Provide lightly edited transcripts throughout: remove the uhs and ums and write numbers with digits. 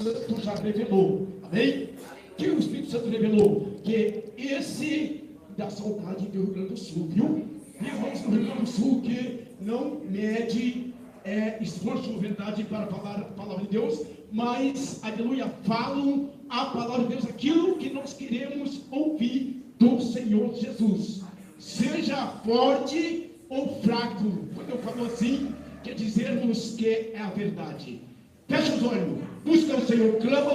Santo já revelou, amém? Que o Espírito Santo revelou que esse da saudade do Rio Grande do Sul, viu? Irmãos do Rio Grande do Sul que não mede esforço ou verdade para falar a palavra de Deus, mas, aleluia, falam a palavra de Deus, aquilo que nós queremos ouvir do Senhor Jesus. Seja forte ou fraco, quando eu falo assim, quer dizermos que é a verdade. Fecha os olhos, busca o Senhor, clama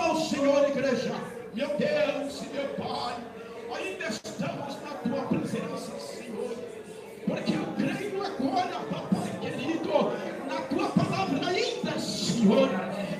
ao Senhor, igreja. Meu Deus e meu Pai, ainda estamos na tua presença, Senhor, porque eu creio agora, papai querido, na tua palavra ainda, Senhor,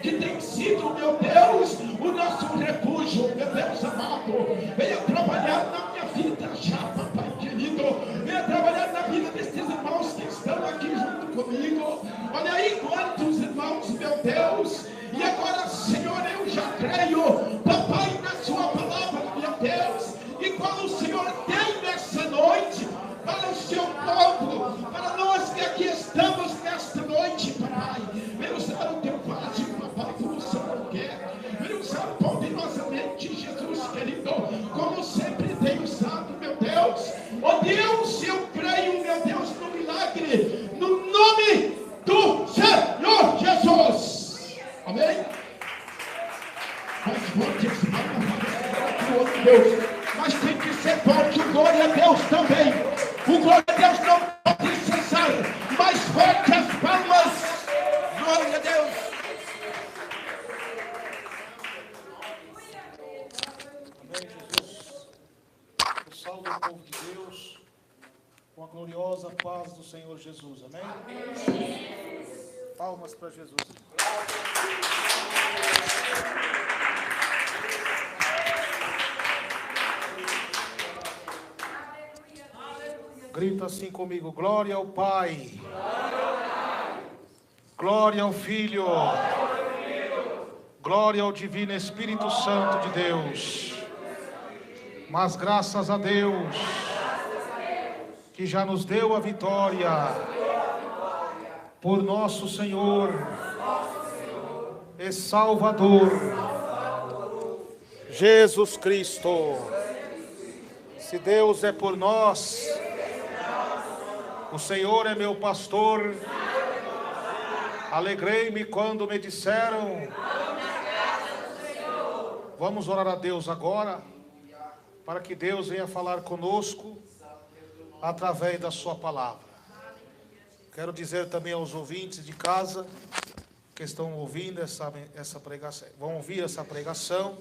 que tem sido, meu Deus, o nosso refúgio, meu Deus amado. Venha trabalhar na minha vida já, papai querido, venha trabalhar na vida destes irmãos que estão aqui junto comigo. Olha aí quantos irmãos, meu Deus, e agora, Senhor, eu já creio, papai, na sua palavra, meu Deus, e qual o Senhor tem nessa noite para o seu povo, para nós que aqui estamos nesta noite, papai. Vem usar o teu vaso, papai, como o Senhor quer. Vem usar poderosamente, Jesus querido, como sempre tem usado, meu Deus. Oh Deus, eu creio, meu Deus, no milagre, no nome do Senhor Jesus. Amém? Faz forte esse nome, Deus. Mas tem que ser forte o glória a Deus também. O glória a Deus não pode cessar. Mais forte as palmas. Glória a Deus. Amém, Jesus. Eu salve o povo de Deus com a gloriosa paz do Senhor Jesus. Amém? Palmas para Jesus. Grita assim comigo: glória ao Pai, glória ao Filho, glória ao Divino Espírito Santo de Deus. Mas graças a Deus, que já nos deu a vitória, por nosso Senhor e Salvador, Jesus Cristo. Se Deus é por nós, o Senhor é meu pastor. Alegrei-me quando me disseram. Vamos orar a Deus agora, para que Deus venha falar conosco através da sua palavra. Quero dizer também aos ouvintes de casa que estão ouvindo essa pregação, vão ouvir essa pregação.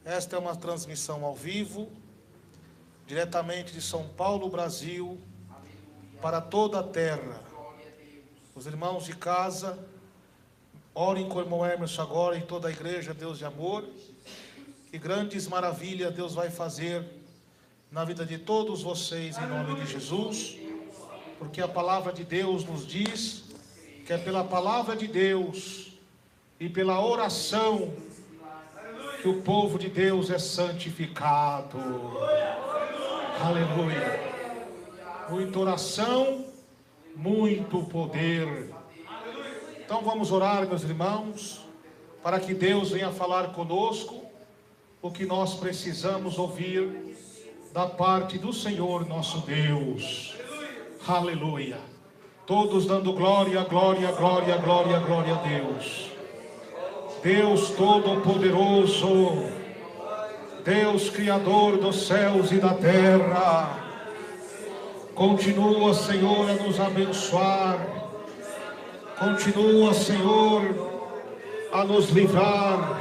Esta é uma transmissão ao vivo, diretamente de São Paulo, Brasil, para toda a terra. Os irmãos de casa, orem com o irmão Emerson agora e toda a igreja, Deus de amor. Que grandes maravilhas Deus vai fazer na vida de todos vocês, em nome de Jesus. Porque a palavra de Deus nos diz que é pela palavra de Deus e pela oração que o povo de Deus é santificado. Aleluia. Muita oração, muito poder. Então vamos orar, meus irmãos, para que Deus venha falar conosco o que nós precisamos ouvir da parte do Senhor nosso Deus. Aleluia. Todos dando glória, glória, glória, glória, glória a Deus. Deus Todo-Poderoso, Deus Criador dos céus e da terra, continua, Senhor, a nos abençoar. Continua, Senhor, a nos livrar.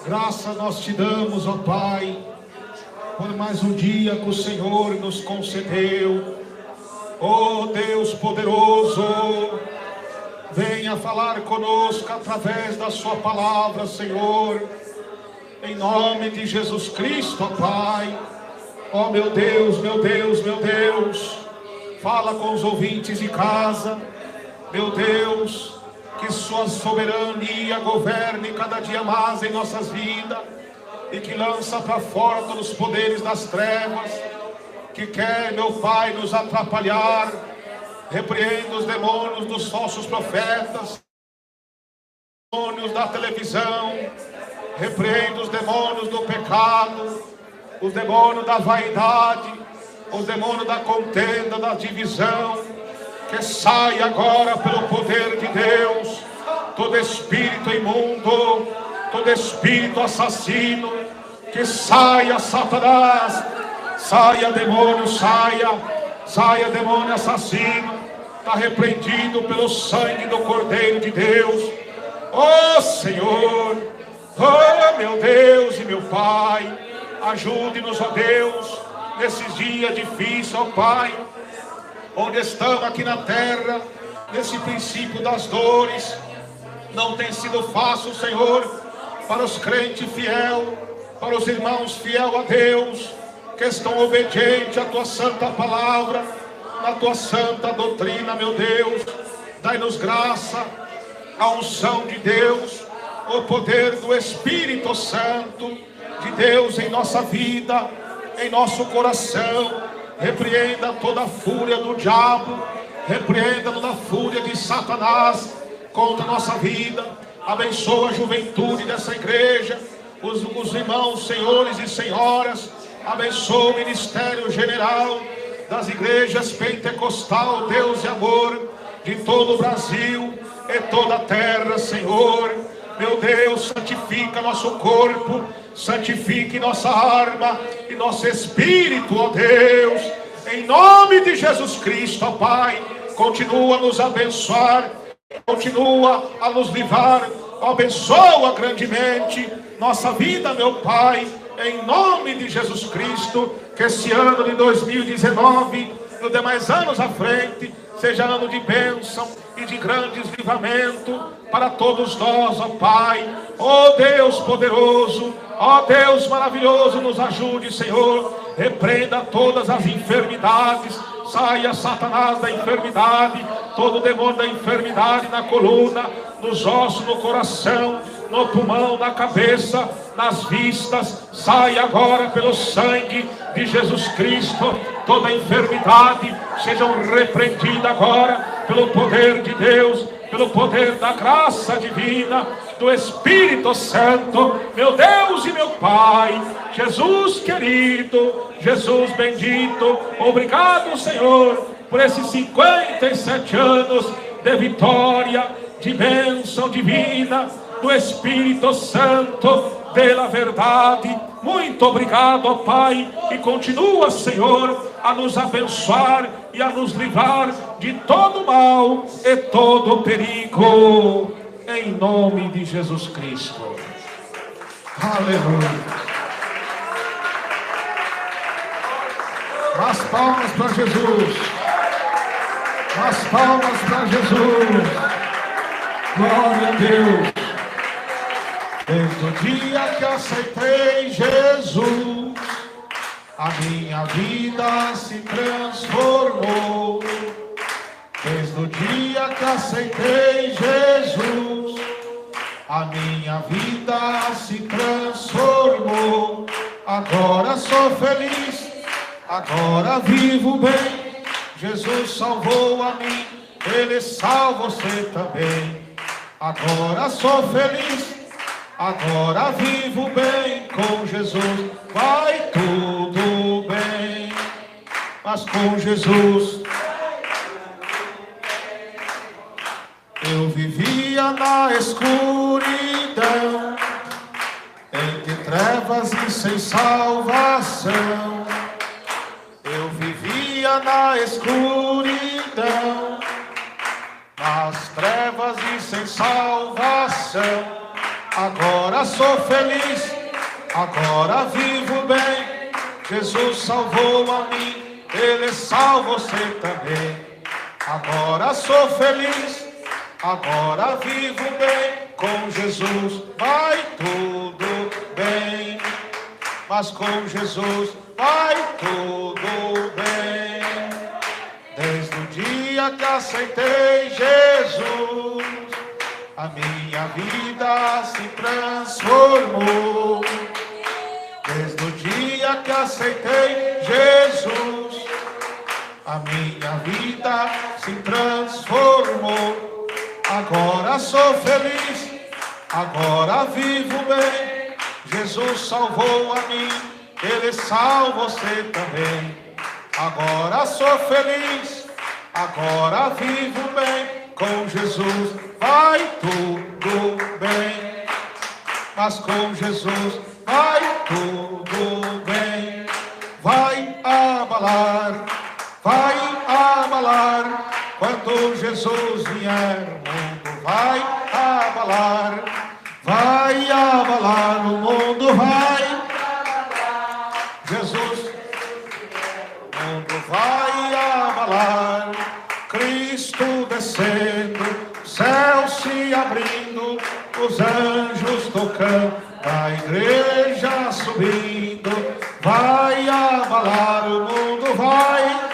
Graça nós te damos, ó Pai, por mais um dia que o Senhor nos concedeu. Ó Deus poderoso, venha falar conosco através da sua palavra, Senhor. Em nome de Jesus Cristo, ó Pai. Ó meu Deus, meu Deus, meu Deus, fala com os ouvintes de casa, meu Deus, que sua soberania governe cada dia mais em nossas vidas, e que lança para fora todos os poderes das trevas, que quer, meu Pai, nos atrapalhar. Repreenda os demônios dos falsos profetas, demônios da televisão, repreendo os demônios do pecado, os demônios da vaidade, os demônios da contenda, da divisão, que sai agora pelo poder de Deus, todo espírito imundo, todo espírito assassino, que saia, Satanás, saia, demônio, saia, demônio assassino, está repreendido pelo sangue do Cordeiro de Deus. Oh Senhor, oh meu Deus e meu Pai, ajude-nos, ó Deus, nesses dias difíceis, ó Pai, onde estamos aqui na terra, nesse princípio das dores. Não tem sido fácil, Senhor, para os crentes fiéis, para os irmãos fiéis a Deus, que estão obedientes à Tua santa palavra, na Tua santa doutrina, meu Deus. Dai-nos graça, a unção de Deus, o poder do Espírito Santo de Deus em nossa vida, em nosso coração. Repreenda toda a fúria do diabo, repreenda toda a fúria de Satanás contra a nossa vida. Abençoa a juventude dessa igreja, os irmãos, senhores e senhoras. Abençoa o ministério general das igrejas pentecostal, Deus e amor, de todo o Brasil e toda a terra, Senhor. Meu Deus, santifica nosso corpo, santifique nossa alma e nosso espírito, ó Deus, em nome de Jesus Cristo, ó Pai. Continua a nos abençoar, continua a nos livrar, abençoa grandemente nossa vida, meu Pai, em nome de Jesus Cristo. Que esse ano de 2019 e os demais anos à frente seja ano de bênção e de grande livramento para todos nós, ó Pai. Ó Deus poderoso, ó Deus maravilhoso, nos ajude, Senhor. Repreenda todas as enfermidades, saia Satanás da enfermidade, todo demônio da enfermidade na coluna, nos ossos, no coração, no pulmão, na cabeça, nas vistas, saia agora pelo sangue de Jesus Cristo. Toda enfermidade sejam repreendidas agora pelo poder de Deus, pelo poder da graça divina do Espírito Santo, meu Deus e meu Pai. Jesus querido, Jesus bendito, obrigado, Senhor, por esses 57 anos de vitória, de bênção divina do Espírito Santo, pela verdade. Muito obrigado, ó Pai, e continua, Senhor, a nos abençoar e a nos livrar de todo mal e todo perigo, em nome de Jesus Cristo. Aleluia. As palmas para Jesus, as palmas para Jesus. Glória a Deus. Desde o dia que aceitei Jesus, a minha vida se transformou. Desde o dia que aceitei Jesus, a minha vida se transformou. Agora sou feliz, agora vivo bem. Jesus salvou a mim, Ele salva você também. Agora sou feliz, agora vivo bem. Com Jesus vai tudo bem. Mas com Jesus eu vivia na escuridão, entre trevas e sem salvação. Eu vivia na escuridão, nas trevas e sem salvação. Agora sou feliz, agora vivo bem. Jesus salvou a mim, Ele salva você também. Agora sou feliz, agora vivo bem. Com Jesus vai tudo bem. Mas com Jesus vai tudo bem. Desde o dia que aceitei Jesus, a minha vida se transformou. Desde o dia que aceitei Jesus, a minha vida se transformou. Agora sou feliz, Agora vivo bem, Jesus salvou a mim, Ele salva você também. Agora sou feliz, agora vivo bem, com Jesus vai tudo bem. Mas com Jesus vai tudo bem. Vai abalar, quando Jesus vier, o mundo vai abalar, o mundo vai. Jesus, o mundo vai abalar, Cristo descendo, céu se abrindo, os anjos tocando, a igreja subindo, vai abalar, o mundo vai.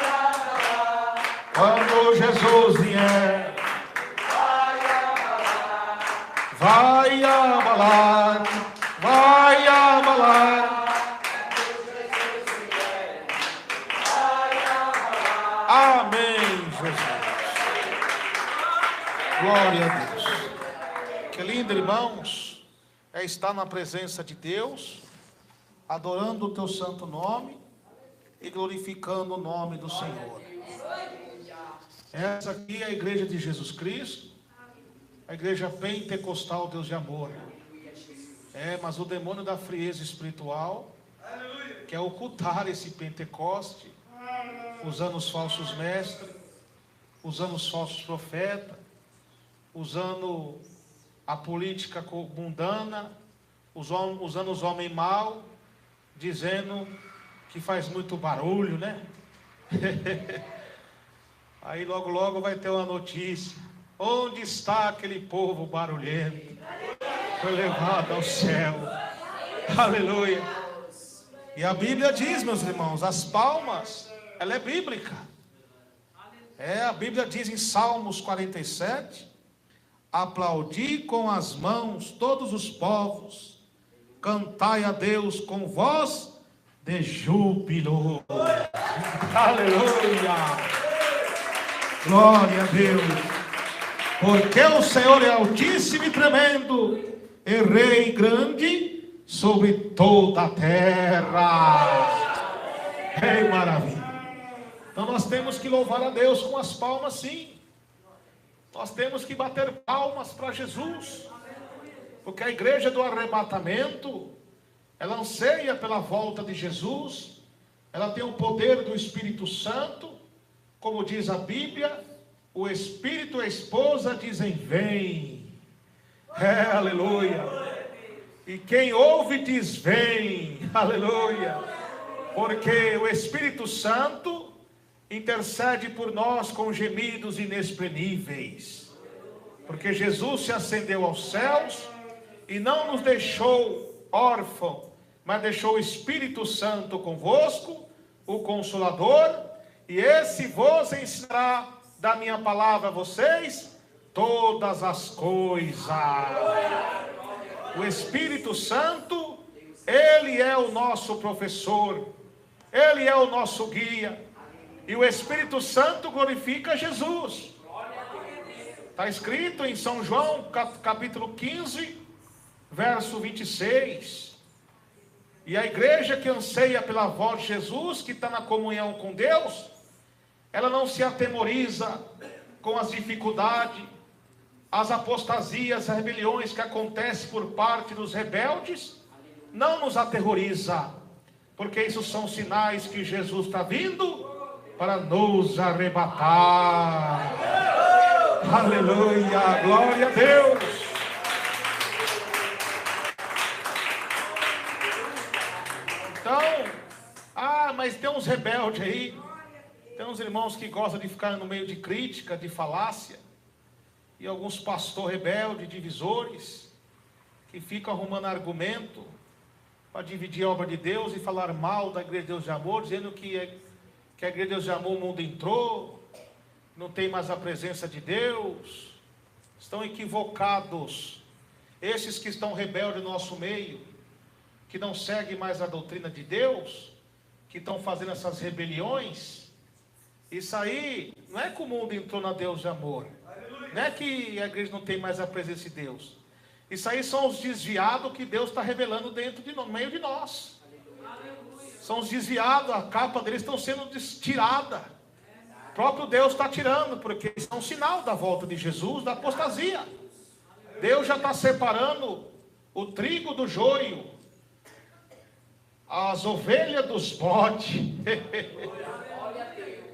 Quando Jesus vier, vai abalar, vai abalar. Amém, Jesus. Glória a Deus. Que lindo, irmãos, é estar na presença de Deus, adorando o teu santo nome e glorificando o nome do Senhor. Essa aqui é a igreja de Jesus Cristo, a igreja pentecostal Deus de amor. Mas o demônio da frieza espiritual quer ocultar esse Pentecoste, usando os falsos mestres, usando os falsos profetas, usando a política mundana, usando os homens maus, dizendo que faz muito barulho, né? Aí logo logo vai ter uma notícia: onde está aquele povo barulhento? Foi levado ao céu. Aleluia. E a Bíblia diz, meus irmãos, as palmas, ela é bíblica. A Bíblia diz em Salmos 47: aplaudi com as mãos todos os povos, cantai a Deus com voz de júbilo. Aleluia. Glória a Deus, porque o Senhor é altíssimo e tremendo, e Rei grande sobre toda a terra. Rei maravilha. Então nós temos que louvar a Deus com as palmas, sim. Nós temos que bater palmas para Jesus, porque a igreja do arrebatamento, ela anseia pela volta de Jesus, ela tem o poder do Espírito Santo. Como diz a Bíblia, o Espírito e a esposa dizem: vem. Aleluia. E quem ouve diz: vem. Aleluia. Porque o Espírito Santo intercede por nós com gemidos inexprimíveis. Porque Jesus se ascendeu aos céus e não nos deixou órfãos, mas deixou o Espírito Santo convosco, o Consolador. E esse vos ensinará da minha palavra a vocês todas as coisas. O Espírito Santo, ele é o nosso professor, ele é o nosso guia. E o Espírito Santo glorifica Jesus. Está escrito em São João, capítulo 15, verso 26. E a igreja que anseia pela voz de Jesus, que está na comunhão com Deus, ela não se atemoriza com as dificuldades, as apostasias, as rebeliões que acontecem por parte dos rebeldes. Não nos aterroriza, porque isso são sinais que Jesus está vindo para nos arrebatar. Aleluia, glória a Deus. Então, mas tem uns rebeldes aí. Tem uns irmãos que gostam de ficar no meio de crítica, de falácia. E alguns pastores rebeldes, divisores, que ficam arrumando argumento para dividir a obra de Deus e falar mal da igreja de Deus de amor, dizendo que a igreja de Deus de amor, o mundo entrou, não tem mais a presença de Deus. Estão equivocados. Esses que estão rebeldes no nosso meio, que não seguem mais a doutrina de Deus, que estão fazendo essas rebeliões, isso aí não é que o mundo entrou na Deus de amor, não é que a igreja não tem mais a presença de Deus, Isso aí são os desviados que Deus está revelando no meio de nós. São os desviados, a capa deles estão sendo tirada. O próprio Deus está tirando, porque isso é um sinal da volta de Jesus, da apostasia. Deus já está separando o trigo do joio, as ovelhas dos bodes.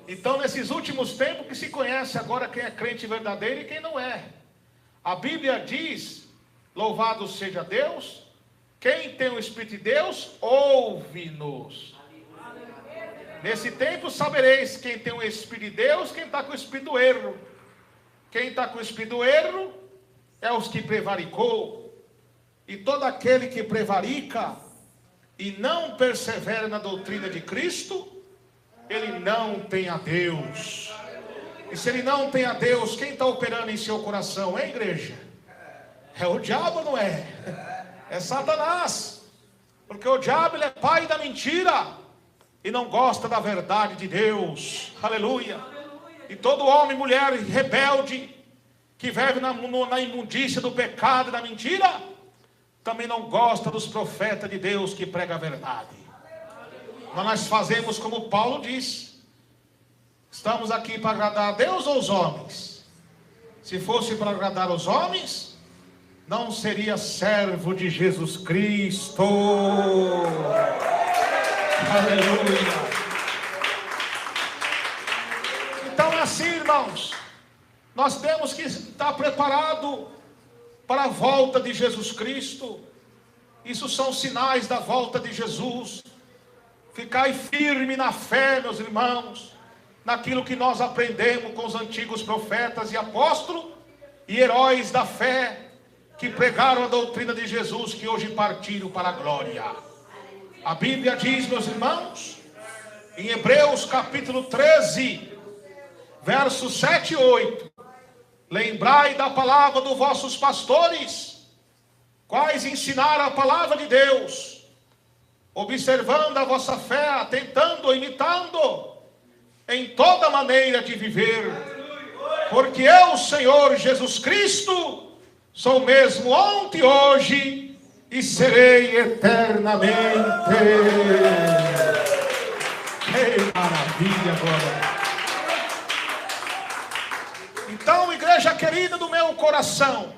Então, nesses últimos tempos que se conhece agora quem é crente verdadeiro e quem não é. A Bíblia diz, louvado seja Deus, quem tem o Espírito de Deus, ouve-nos. Nesse tempo sabereis quem tem o Espírito de Deus, quem está com o Espírito do erro. Quem está com o Espírito do erro é os que prevaricou. E todo aquele que prevarica e não persevera na doutrina de Cristo, ele não tem a Deus. E se ele não tem a Deus, quem está operando em seu coração, hein, igreja? É o diabo ou não é? É Satanás. Porque o diabo, ele é pai da mentira e não gosta da verdade de Deus. Aleluia. E todo homem e mulher rebelde que vive na imundícia do pecado e da mentira, também não gosta dos profetas de Deus que pregam a verdade. Mas nós fazemos como Paulo diz. Estamos aqui para agradar a Deus ou os homens? Se fosse para agradar os homens, não seria servo de Jesus Cristo. Aleluia. Então é assim, irmãos. Nós temos que estar preparados para a volta de Jesus Cristo. Isso são sinais da volta de Jesus. Ficai firme na fé, meus irmãos, naquilo que nós aprendemos com os antigos profetas e apóstolos e heróis da fé que pregaram a doutrina de Jesus, que hoje partiram para a glória. A Bíblia diz, meus irmãos, em Hebreus capítulo 13, versos 7 e 8, lembrai da palavra dos vossos pastores, quais ensinaram a palavra de Deus, observando a vossa fé, atentando, imitando em toda maneira de viver, porque eu, Senhor Jesus Cristo, sou mesmo ontem, hoje e serei eternamente. Que maravilha agora! Então, igreja querida do meu coração,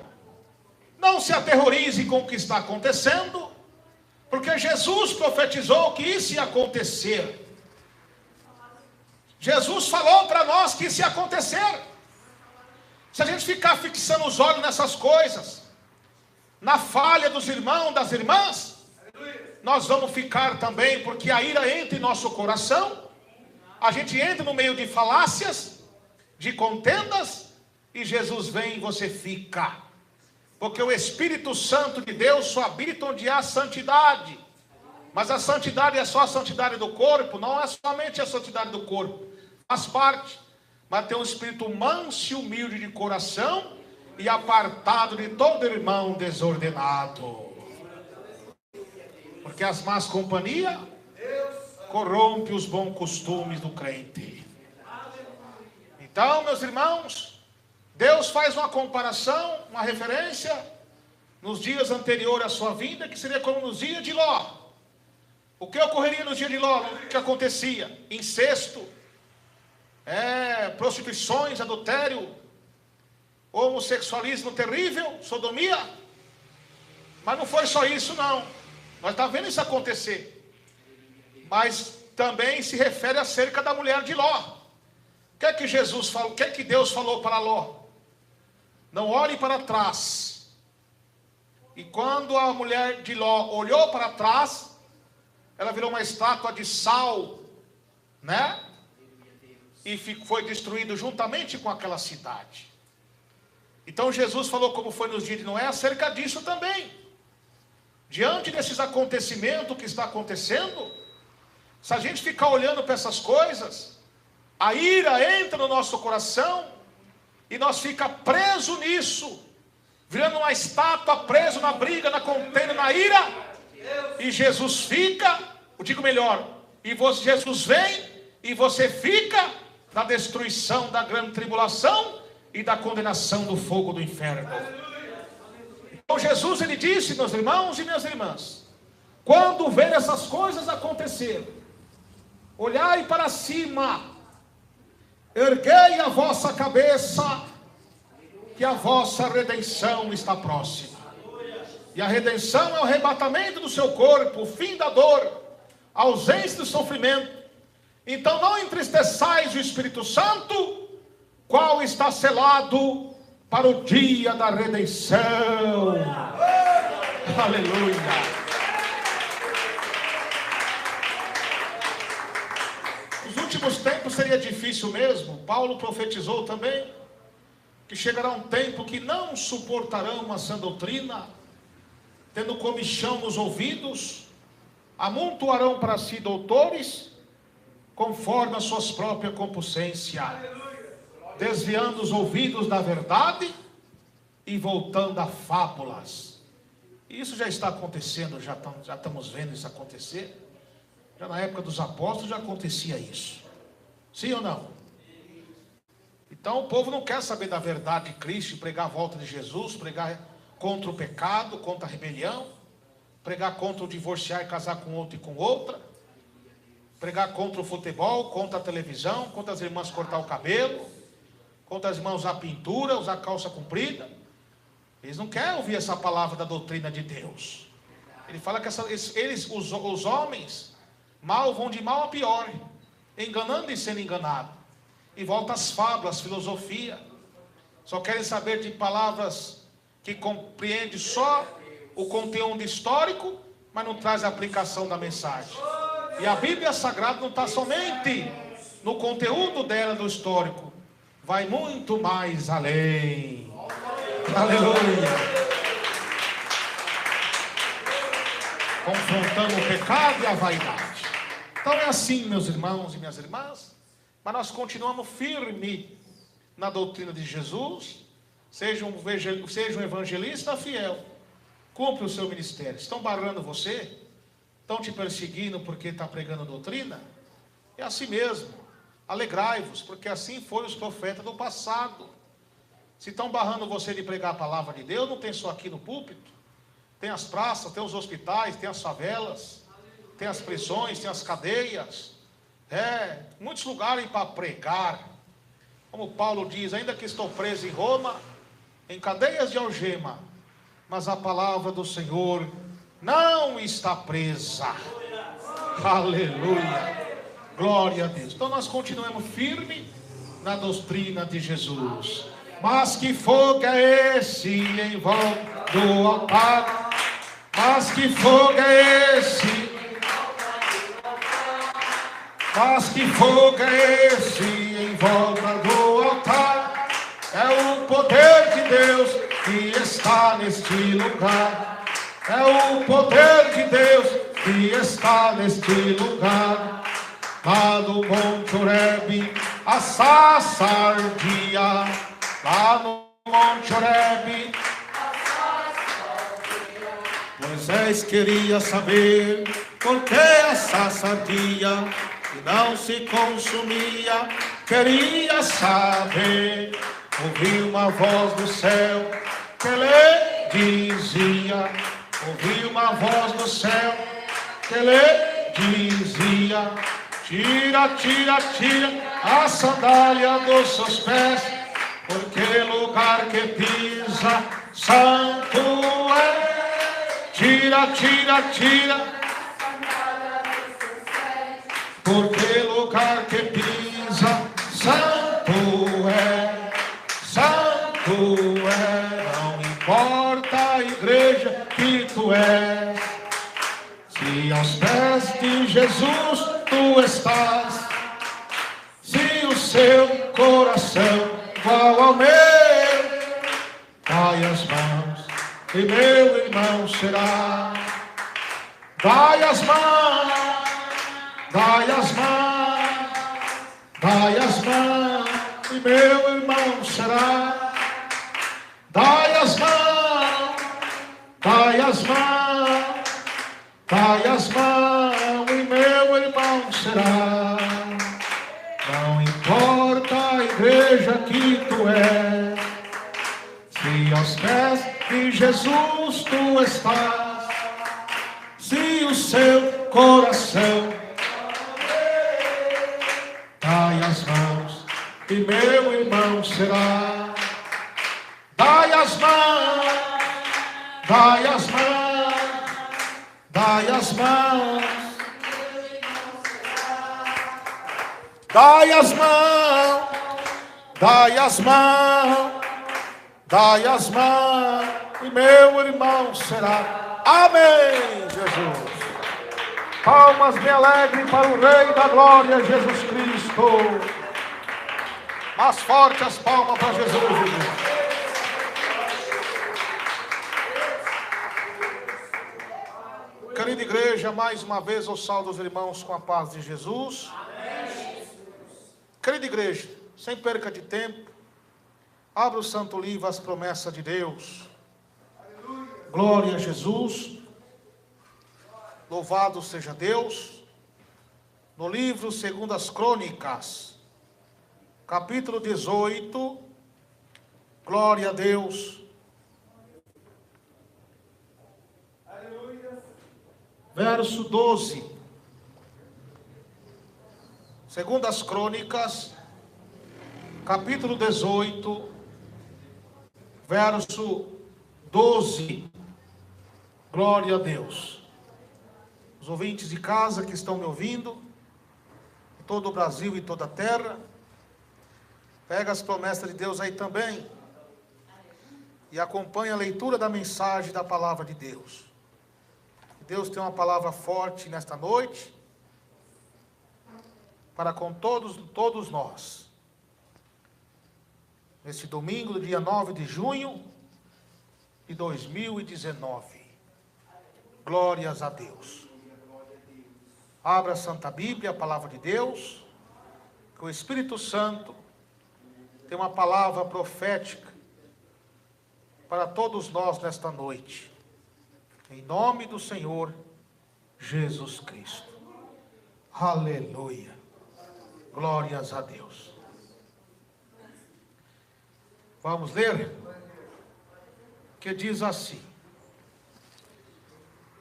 não se aterrorize com o que está acontecendo, porque Jesus profetizou que isso ia acontecer. Jesus falou para nós que isso ia acontecer. Se a gente ficar fixando os olhos nessas coisas, na falha dos irmãos, das irmãs, nós vamos ficar também, porque a ira entra em nosso coração, a gente entra no meio de falácias, de contendas, e Jesus vem e você fica. Porque o Espírito Santo de Deus só habita onde há santidade. Mas a santidade é só a santidade do corpo? Não é somente a santidade do corpo. Faz parte. Mas tem um espírito manso e humilde de coração e apartado de todo irmão desordenado. Porque as más companhias corrompem os bons costumes do crente. Então, meus irmãos, Deus faz uma comparação, uma referência nos dias anteriores à sua vinda, que seria como nos dias de Ló. O que ocorreria nos dias de Ló? O que acontecia? Incesto, prostituições, adultério, homossexualismo terrível, sodomia. Mas não foi só isso, não. Nós estamos vendo isso acontecer. Mas também se refere acerca da mulher de Ló. O que é que Jesus falou? O que é que Deus falou para Ló? Não olhe para trás. E quando a mulher de Ló olhou para trás, ela virou uma estátua de sal, né? E foi destruído juntamente com aquela cidade. Então Jesus falou, como foi nos dias de Noé, acerca disso também. Diante desses acontecimentos que está acontecendo, se a gente ficar olhando para essas coisas, a ira entra no nosso coração e nós fica preso nisso, virando uma estátua, preso na briga, na contenda, na ira. E Jesus fica, eu digo melhor, Jesus vem e você fica na destruição da grande tribulação e da condenação do fogo do inferno. Jesus, ele disse, meus irmãos e minhas irmãs, quando ver essas coisas acontecer, olhai para cima, erguei a vossa cabeça, que a vossa redenção está próxima. E a redenção é o arrebatamento do seu corpo, o fim da dor, a ausência do sofrimento. Então não entristeçais o Espírito Santo, qual está selado para o dia da redenção. Aleluia. Nos últimos tempos seria difícil mesmo. Paulo profetizou também que chegará um tempo que não suportarão uma sã doutrina, tendo comichão nos ouvidos, amontoarão para si doutores, conforme as suas próprias concupiscências, desviando os ouvidos da verdade e voltando a fábulas. Isso já está acontecendo, já estamos vendo isso acontecer. Já na época dos apóstolos já acontecia isso. Sim ou não? Então o povo não quer saber da verdade de Cristo, pregar a volta de Jesus, pregar contra o pecado, contra a rebelião, pregar contra o divorciar e casar com outro e com outra, pregar contra o futebol, contra a televisão, contra as irmãs cortar o cabelo, contra as irmãs usar pintura, usar calça comprida. Eles não querem ouvir essa palavra da doutrina de Deus. Ele fala que os homens mal vão de mal a pior, enganando e sendo enganados. E volta às fábulas, filosofia. Só querem saber de palavras que compreendem só o conteúdo histórico, mas não traz a aplicação da mensagem. E a Bíblia Sagrada não está somente no conteúdo dela do histórico, vai muito mais além. Aleluia. Confrontando o pecado e a vaidade. Então é assim, meus irmãos e minhas irmãs, mas nós continuamos firmes na doutrina de Jesus. Seja um evangelista fiel, cumpre o seu ministério. Estão barrando você? Estão te perseguindo porque está pregando doutrina? É assim mesmo. Alegrai-vos, porque assim foram os profetas do passado. Se estão barrando você de pregar a palavra de Deus, não tem só aqui no púlpito. Tem as praças, tem os hospitais, tem as favelas, tem as prisões, tem as cadeias. Muitos lugares para pregar. Como Paulo diz, ainda que estou preso em Roma, em cadeias de algema, mas a palavra do Senhor não está presa. Aleluia. Glória a Deus. Então nós continuamos firmes na doutrina de Jesus. Mas que fogo é esse em volta do altar? Mas que fogo é esse? Mas que fogo é esse em volta do altar? É o poder de Deus que está neste lugar. É o poder de Deus que está neste lugar. Lá no Monte Horebe, a sarça ardia. Lá no Monte Horebe, Moisés queria saber por que a sarça ardia e não se consumia. Queria saber, ouviu uma voz do céu que lhe dizia. Ouviu uma voz do céu que lhe dizia: tira, tira, tira a sandália dos seus pés, porque lugar que pisa santo é. Tira, tira, tira, porque lugar que pisa santo é. Santo é. Não importa a igreja que tu és, se aos pés de Jesus tu estás, se o seu coração igual ao meu, dai as mãos e meu irmão será. Dai as mãos, dai as mãos, dai as mãos e meu irmão será. Dai as mãos, dai as mãos, dai as mãos e meu irmão será. Não importa a igreja que tu és, se aos pés que Jesus tu estás, se o seu coração dai as mãos, e meu irmão será. Dai as mãos, dai as mãos, dai as mãos, dai as mãos, dai as mãos, dai as mãos, e meu irmão será. Amém, Jesus. Palmas bem alegres para o Rei da Glória, Jesus Cristo. Mais forte as palmas para Jesus, Jesus. Querida igreja, mais uma vez eu saúdo os irmãos com a paz de Jesus. Amém. Querida igreja, sem perca de tempo, abra o Santo Livro, as promessas de Deus. Aleluia. Glória a Jesus. Louvado seja Deus. No livro 2 Crônicas, capítulo 18, glória a Deus. Verso 12. 2 Crônicas, capítulo 18, verso 12. Glória a Deus. Os ouvintes de casa que estão me ouvindo, em todo o Brasil e toda a terra, pega as promessas de Deus aí também e acompanha a leitura da mensagem da palavra de Deus. Deus tem uma palavra forte nesta noite para com todos nós. Neste domingo, do dia 9 de junho de 2019. Glórias a Deus. Abra a Santa Bíblia, a palavra de Deus, que o Espírito Santo tem uma palavra profética para todos nós nesta noite. Em nome do Senhor Jesus Cristo. Aleluia. Glórias a Deus. Vamos ler? Que diz assim: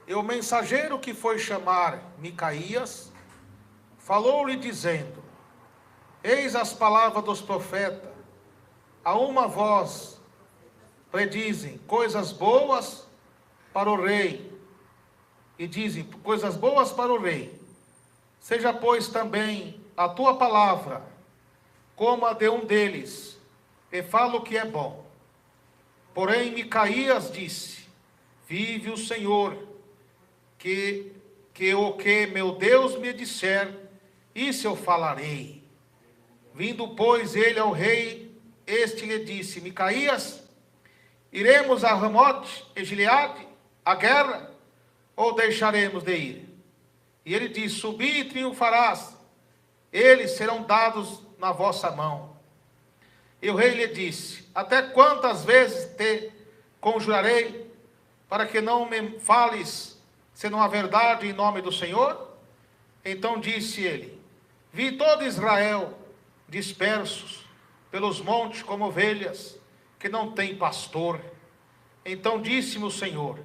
E o mensageiro que foi chamar Micaías, falou-lhe dizendo: Eis as palavras dos profetas, a uma voz predizem coisas boas para o rei, e dizem coisas boas para o rei. Seja, pois, também a tua palavra como a de um deles, e fala o que é bom. Porém, Micaías disse: Vive o Senhor, que o que meu Deus me disser, isso eu falarei. Vindo, pois, ele ao rei, este lhe disse: Micaías, iremos a Ramote e Gileade, a guerra, ou deixaremos de ir? E ele diz: Subi e triunfarás, eles serão dados na vossa mão. E o rei lhe disse: Até quantas vezes te conjurarei, para que não me fales, senão a verdade em nome do Senhor? Então disse ele: Vi todo Israel dispersos pelos montes como ovelhas que não têm pastor. Então disse-me o Senhor: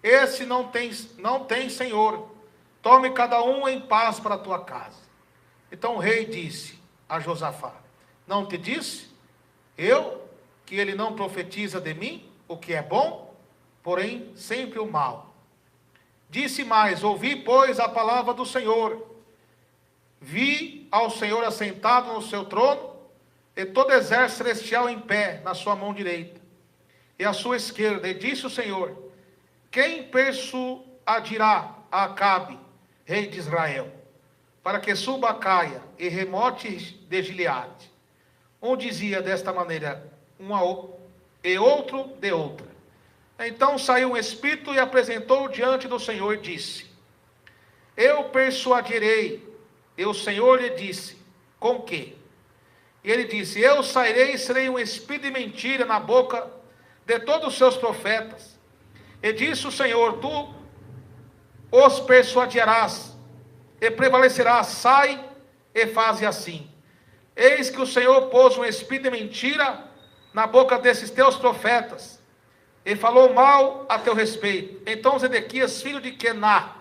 Esse não tem Senhor, tome cada um em paz para a tua casa. Então o rei disse a Josafá: Não te disse eu que ele não profetiza de mim o que é bom, porém sempre o mal? Disse mais: Ouvi, pois, a palavra do Senhor. Vi ao Senhor assentado no seu trono, e todo exército celestial em pé na sua mão direita e à sua esquerda. E disse o Senhor: Quem persuadirá a Acabe, rei de Israel, para que suba a Caia e remote de Gileade? Um dizia desta maneira, e outro de outra. Então saiu um espírito e apresentou diante do Senhor e disse: Eu persuadirei. E o Senhor lhe disse: Com que? E ele disse: Eu sairei e serei um espírito de mentira na boca de todos os seus profetas. E disse o Senhor: Tu os persuadirás e prevalecerás. Sai e faze assim. Eis que o Senhor pôs um espírito de mentira na boca desses teus profetas, e falou mal a teu respeito. Então Zedequias, filho de Quená,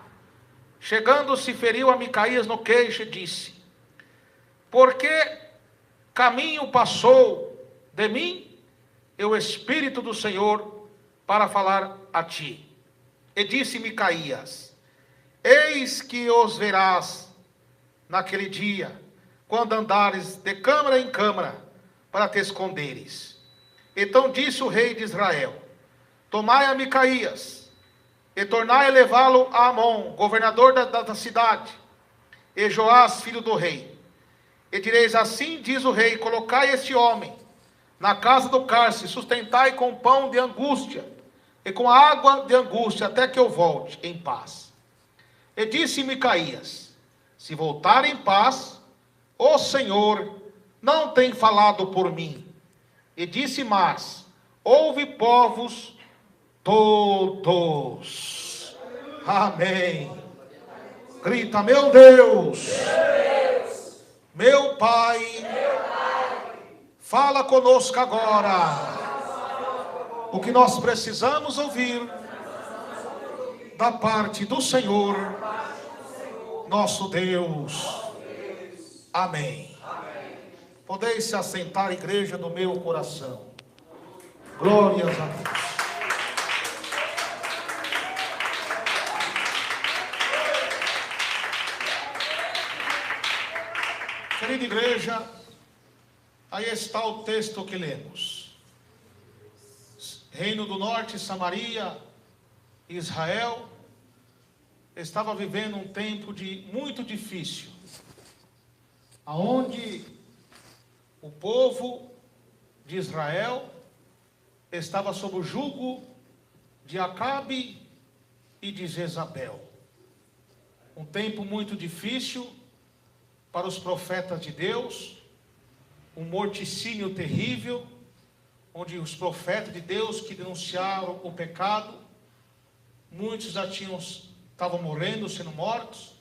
chegando-se, feriu a Micaías no queixo e disse: por que caminho passou de mim o Espírito do Senhor para falar a ti? E disse Micaías: eis que os verás naquele dia, quando andares de câmara em câmara, para te esconderes. Então disse o rei de Israel: tomai a Micaías, e tornai a levá-lo a Amon, governador da cidade, e Joás, filho do rei. E direis: assim diz o rei, colocai este homem na casa do cárcere, sustentai com pão de angústia, e com água de angústia, até que eu volte em paz. E disse Micaías: se voltar em paz, o Senhor não tem falado por mim. E disse mais: ouve, povos todos. Amém. Grita: meu Deus, meu Pai, fala conosco agora o que nós precisamos ouvir da parte do Senhor, nosso Deus. Amém. Podeis se assentar, igreja do meu coração. Glórias a Deus. Querida igreja, aí está o texto que lemos. Reino do Norte, Samaria, Israel, estava vivendo um tempo muito difícil, aonde o povo de Israel estava sob o jugo de Acabe e de Jezabel. Um tempo muito difícil para os profetas de Deus, um morticínio terrível, onde os profetas de Deus que denunciaram o pecado, muitos já estavam morrendo, sendo mortos,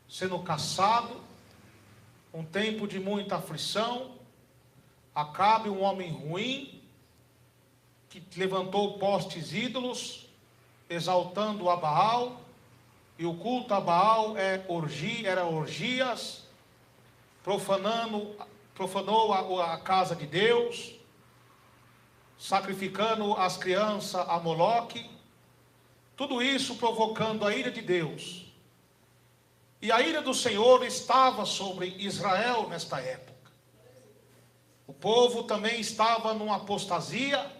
sendo caçados, um tempo de muita aflição. Acabe, um homem ruim, que levantou postes ídolos, exaltando a Baal, e o culto a Baal era orgias, profanou a casa de Deus, sacrificando as crianças a Moloque, tudo isso provocando a ira de Deus. E a ira do Senhor estava sobre Israel nesta época. O povo também estava numa apostasia,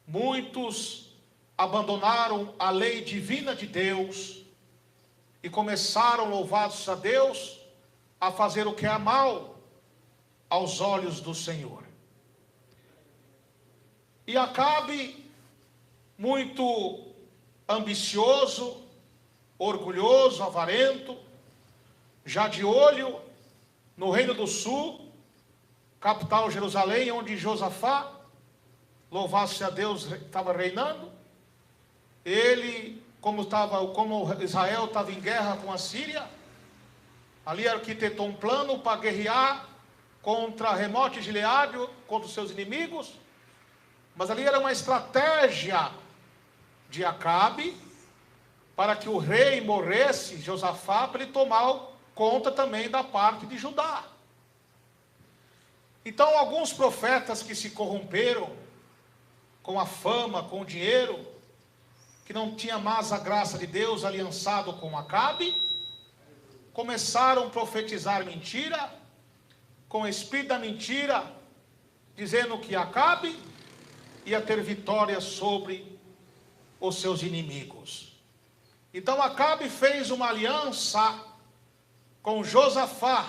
muitos abandonaram a lei divina de Deus e começaram, louvados a Deus, a fazer o que é mal aos olhos do Senhor. E Acabe, muito ambicioso, orgulhoso, avarento, já de olho no Reino do Sul, capital Jerusalém, onde Josafá, louvasse a Deus, estava reinando. Ele, como Israel estava em guerra com a Síria, ali arquitetou um plano para guerrear contra Ramote e Gileade, contra os seus inimigos. Mas ali era uma estratégia de Acabe, para que o rei morresse, Josafá, para ele tomar conta também da parte de Judá. Então, alguns profetas que se corromperam com a fama, com o dinheiro, que não tinha mais a graça de Deus, aliançado com Acabe, começaram a profetizar mentira, com o espírito da mentira, dizendo que Acabe ia ter vitória sobre os seus inimigos. Então Acabe fez uma aliança com Josafá.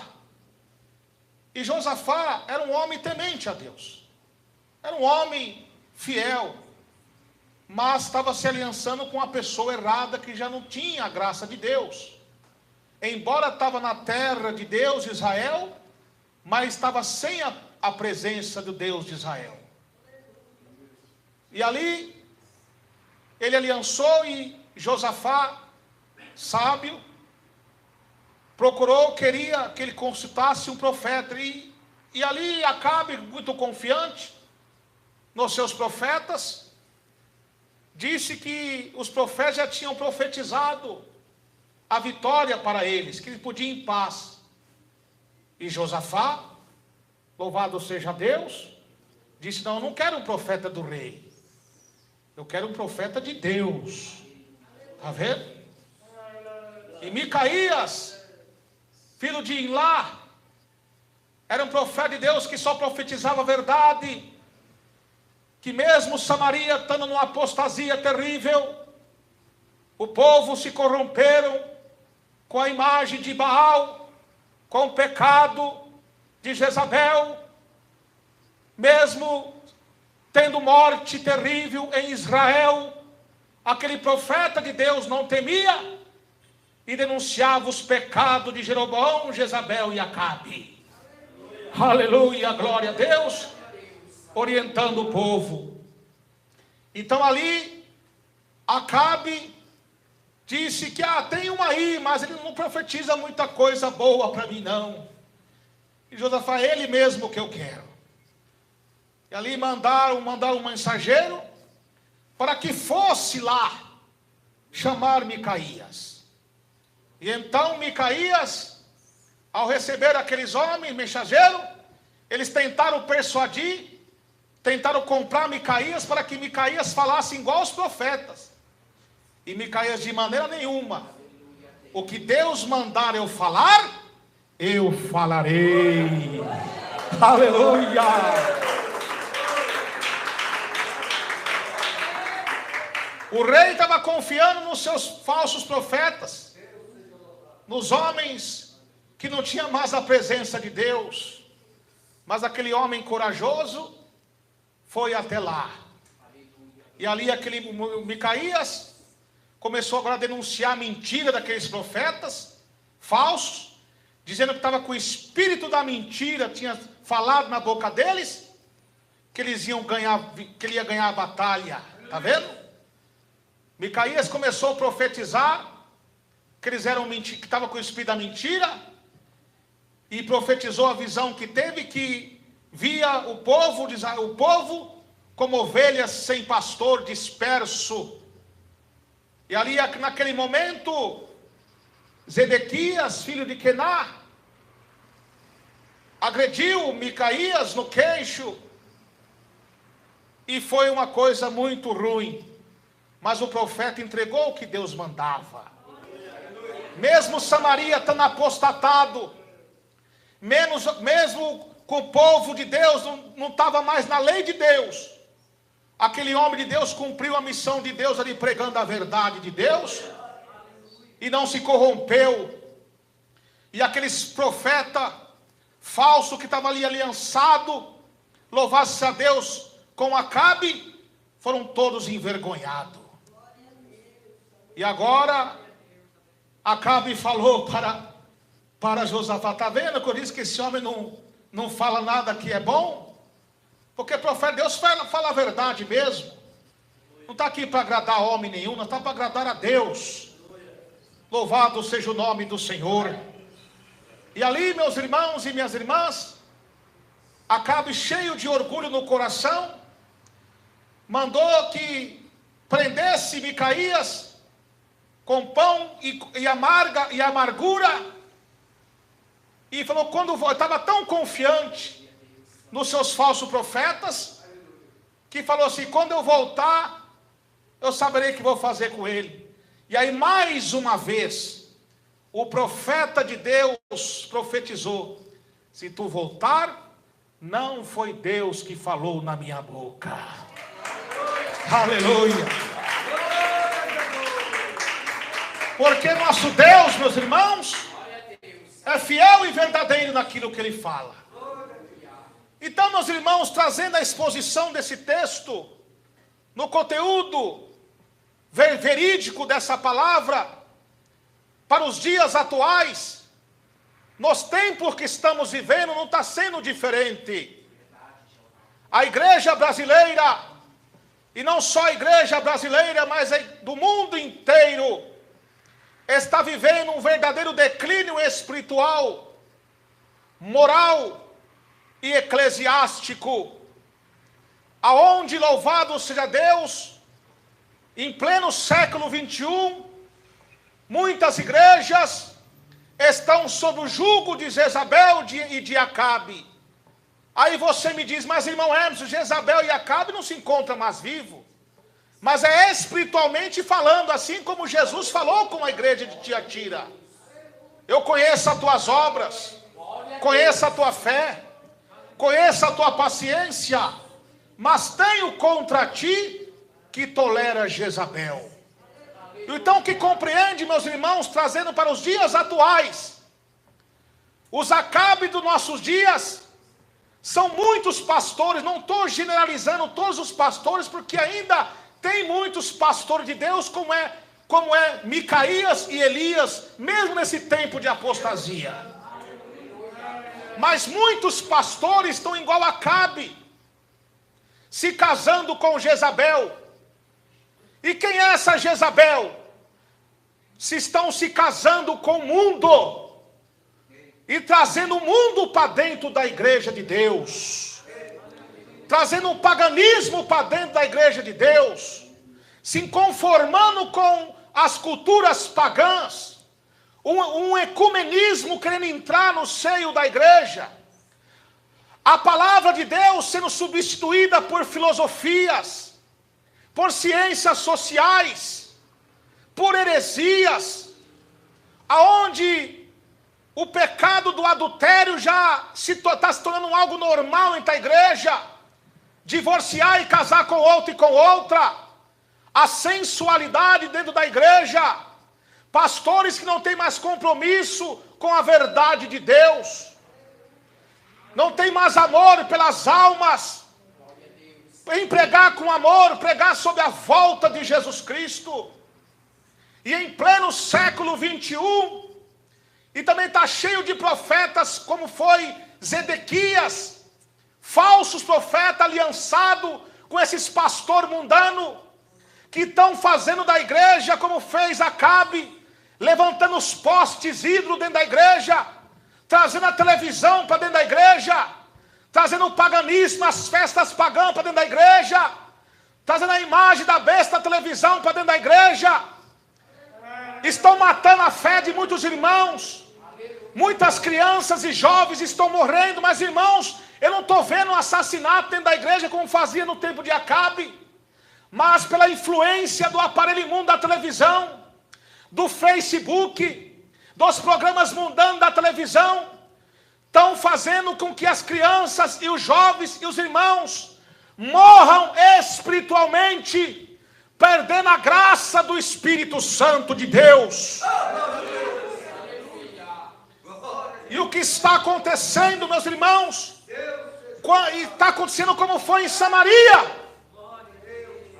E Josafá era um homem temente a Deus. Era um homem fiel. Mas estava se aliançando com uma pessoa errada que já não tinha a graça de Deus. Embora estava na terra de Deus, Israel, mas estava sem a presença do Deus de Israel. E ali, ele aliançou e Josafá, sábio, queria que ele consultasse um profeta. E ali Acabe, muito confiante nos seus profetas, disse que os profetas já tinham profetizado a vitória para eles, que eles podiam ir em paz. E Josafá, louvado seja Deus, disse: não, eu não quero um profeta do rei, eu quero um profeta de Deus. Está vendo? E Micaías, filho de Imlá, era um profeta de Deus que só profetizava a verdade, que mesmo Samaria estando numa apostasia terrível, o povo se corromperam com a imagem de Baal, com o pecado de Jezabel, mesmo tendo morte terrível em Israel, aquele profeta de Deus não temia e denunciava os pecados de Jeroboão, Jezabel e Acabe. Aleluia, glória a Deus, orientando o povo. Então ali, Acabe disse que tem um aí, mas ele não profetiza muita coisa boa para mim não. E Josafá: é ele mesmo que eu quero. E ali mandaram um mensageiro para que fosse lá chamar Micaías. E então Micaías, ao receber aqueles homens, mensageiros, eles tentaram persuadir, tentaram comprar Micaías para que Micaías falasse igual aos profetas. E Micaías: de maneira nenhuma, o que Deus mandar eu falar, eu falarei. Aleluia! O rei estava confiando nos seus falsos profetas, nos homens que não tinham mais a presença de Deus. Mas aquele homem corajoso foi até lá. E ali aquele Micaías começou agora a denunciar a mentira daqueles profetas falsos, dizendo que estava com o espírito da mentira, tinha falado na boca deles, que eles iam ganhar, que ele ia ganhar a batalha. Está vendo? Micaías começou a profetizar que eles eram que estavam com o espírito da mentira, e profetizou a visão que teve, que via o povo como ovelhas sem pastor, disperso. E ali naquele momento, Zedequias, filho de Quená, agrediu Micaías no queixo, e foi uma coisa muito ruim. Mas o profeta entregou o que Deus mandava. Mesmo Samaria estando apostatado, mesmo com o povo de Deus não estava mais na lei de Deus, aquele homem de Deus cumpriu a missão de Deus ali, pregando a verdade de Deus, e não se corrompeu. E aqueles profetas falsos que estavam ali aliançados, louvasse a Deus, com Acabe, foram todos envergonhados. E agora Acabe falou para Josafá: está vendo que eu disse que esse homem não fala nada que é bom? Porque o profeta de Deus fala a verdade mesmo. Não está aqui para agradar homem nenhum, não está para agradar a Deus. Louvado seja o nome do Senhor. E ali, meus irmãos e minhas irmãs, Acabe, cheio de orgulho no coração, mandou que prendesse Micaías com pão e amargura, e falou, quando estava tão confiante nos seus falsos profetas, que falou assim: quando eu voltar, eu saberei o que vou fazer com ele. E aí mais uma vez, o profeta de Deus profetizou: se tu voltar, não foi Deus que falou na minha boca. Aleluia. Porque nosso Deus, meus irmãos, é fiel e verdadeiro naquilo que Ele fala. Então, meus irmãos, trazendo a exposição desse texto, no conteúdo verídico dessa palavra, para os dias atuais, nos tempos que estamos vivendo, não está sendo diferente. A igreja brasileira, e não só a igreja brasileira, mas do mundo inteiro, está vivendo um verdadeiro declínio espiritual, moral e eclesiástico, aonde, louvado seja Deus, em pleno século 21, muitas igrejas estão sob o jugo de Jezabel e de Acabe. Aí você me diz, mas irmão Emerson, Jezabel e Acabe não se encontram mais vivos. Mas é espiritualmente falando, assim como Jesus falou com a igreja de Tiatira. Eu conheço as tuas obras, conheço a tua fé, conheço a tua paciência, mas tenho contra ti que tolera Jezabel. Então que compreende, meus irmãos, trazendo para os dias atuais, os Acabe dos nossos dias são muitos pastores. Não estou generalizando todos os pastores, porque ainda tem muitos pastores de Deus, como é Micaías e Elias, mesmo nesse tempo de apostasia. Mas muitos pastores estão igual a Acabe, se casando com Jezabel. E quem é essa Jezabel? Se estão se casando com o mundo e trazendo o mundo para dentro da igreja de Deus, trazendo um paganismo para dentro da igreja de Deus, se conformando com as culturas pagãs, um ecumenismo querendo entrar no seio da igreja, a palavra de Deus sendo substituída por filosofias, por ciências sociais, por heresias, aonde o pecado do adultério já está se tornando algo normal entre a igreja, divorciar e casar com outro e com outra, a sensualidade dentro da igreja, pastores que não têm mais compromisso com a verdade de Deus, não tem mais amor pelas almas, em pregar com amor, pregar sobre a volta de Jesus Cristo. E em pleno século 21, e também está cheio de profetas, como foi Zedequias, falsos profetas aliançados com esses pastores mundanos, que estão fazendo da igreja como fez Acabe, levantando os postes ídolos dentro da igreja, trazendo a televisão para dentro da igreja, trazendo o paganismo, as festas pagãs para dentro da igreja, trazendo a imagem da besta, a televisão para dentro da igreja. Estão matando a fé de muitos irmãos. Muitas crianças e jovens estão morrendo. Mas irmãos, eu não estou vendo um assassinato dentro da igreja como fazia no tempo de Acabe, mas pela influência do aparelho imundo da televisão, do Facebook, dos programas mundanos da televisão, estão fazendo com que as crianças e os jovens e os irmãos morram espiritualmente, perdendo a graça do Espírito Santo de Deus. E o que está acontecendo, meus irmãos, está acontecendo como foi em Samaria.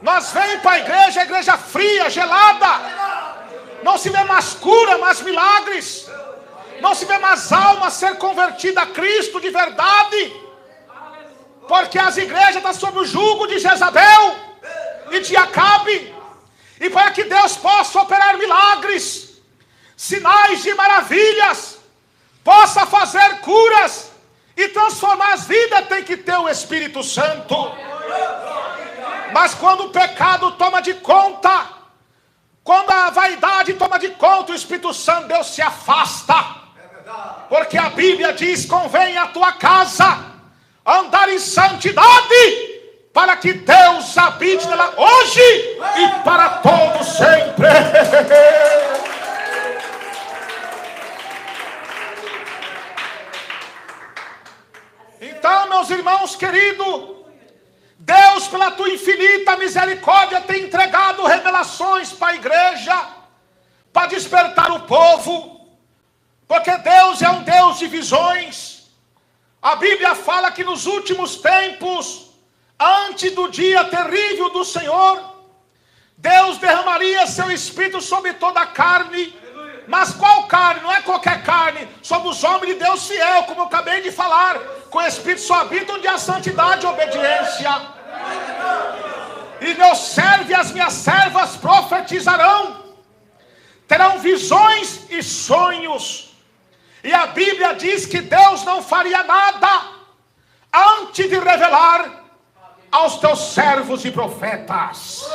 Nós vemos para a igreja fria, gelada, não se vê mais cura, mais milagres, não se vê mais alma ser convertida a Cristo de verdade, porque as igrejas estão sob o jugo de Jezabel e de Acabe. E para que Deus possa operar milagres, sinais e maravilhas, possa fazer curas e transformar as vidas, tem que ter o Espírito Santo. Mas quando o pecado toma de conta, quando a vaidade toma de conta, o Espírito Santo, Deus se afasta. Porque a Bíblia diz: convém a tua casa andar em santidade, para que Deus habite nela hoje e para todo sempre. Então, meus irmãos queridos, Deus, pela tua infinita misericórdia, tem entregado revelações para a igreja, para despertar o povo, porque Deus é um Deus de visões. A Bíblia fala que nos últimos tempos, antes do dia terrível do Senhor, Deus derramaria seu Espírito sobre toda a carne. Mas qual carne? Não é qualquer carne. Sobre os homens de Deus fiel, como eu acabei de falar. Com o Espírito só habitam de a santidade e obediência. E meus servos e as minhas servas profetizarão, terão visões e sonhos. E a Bíblia diz que Deus não faria nada antes de revelar aos teus servos e profetas.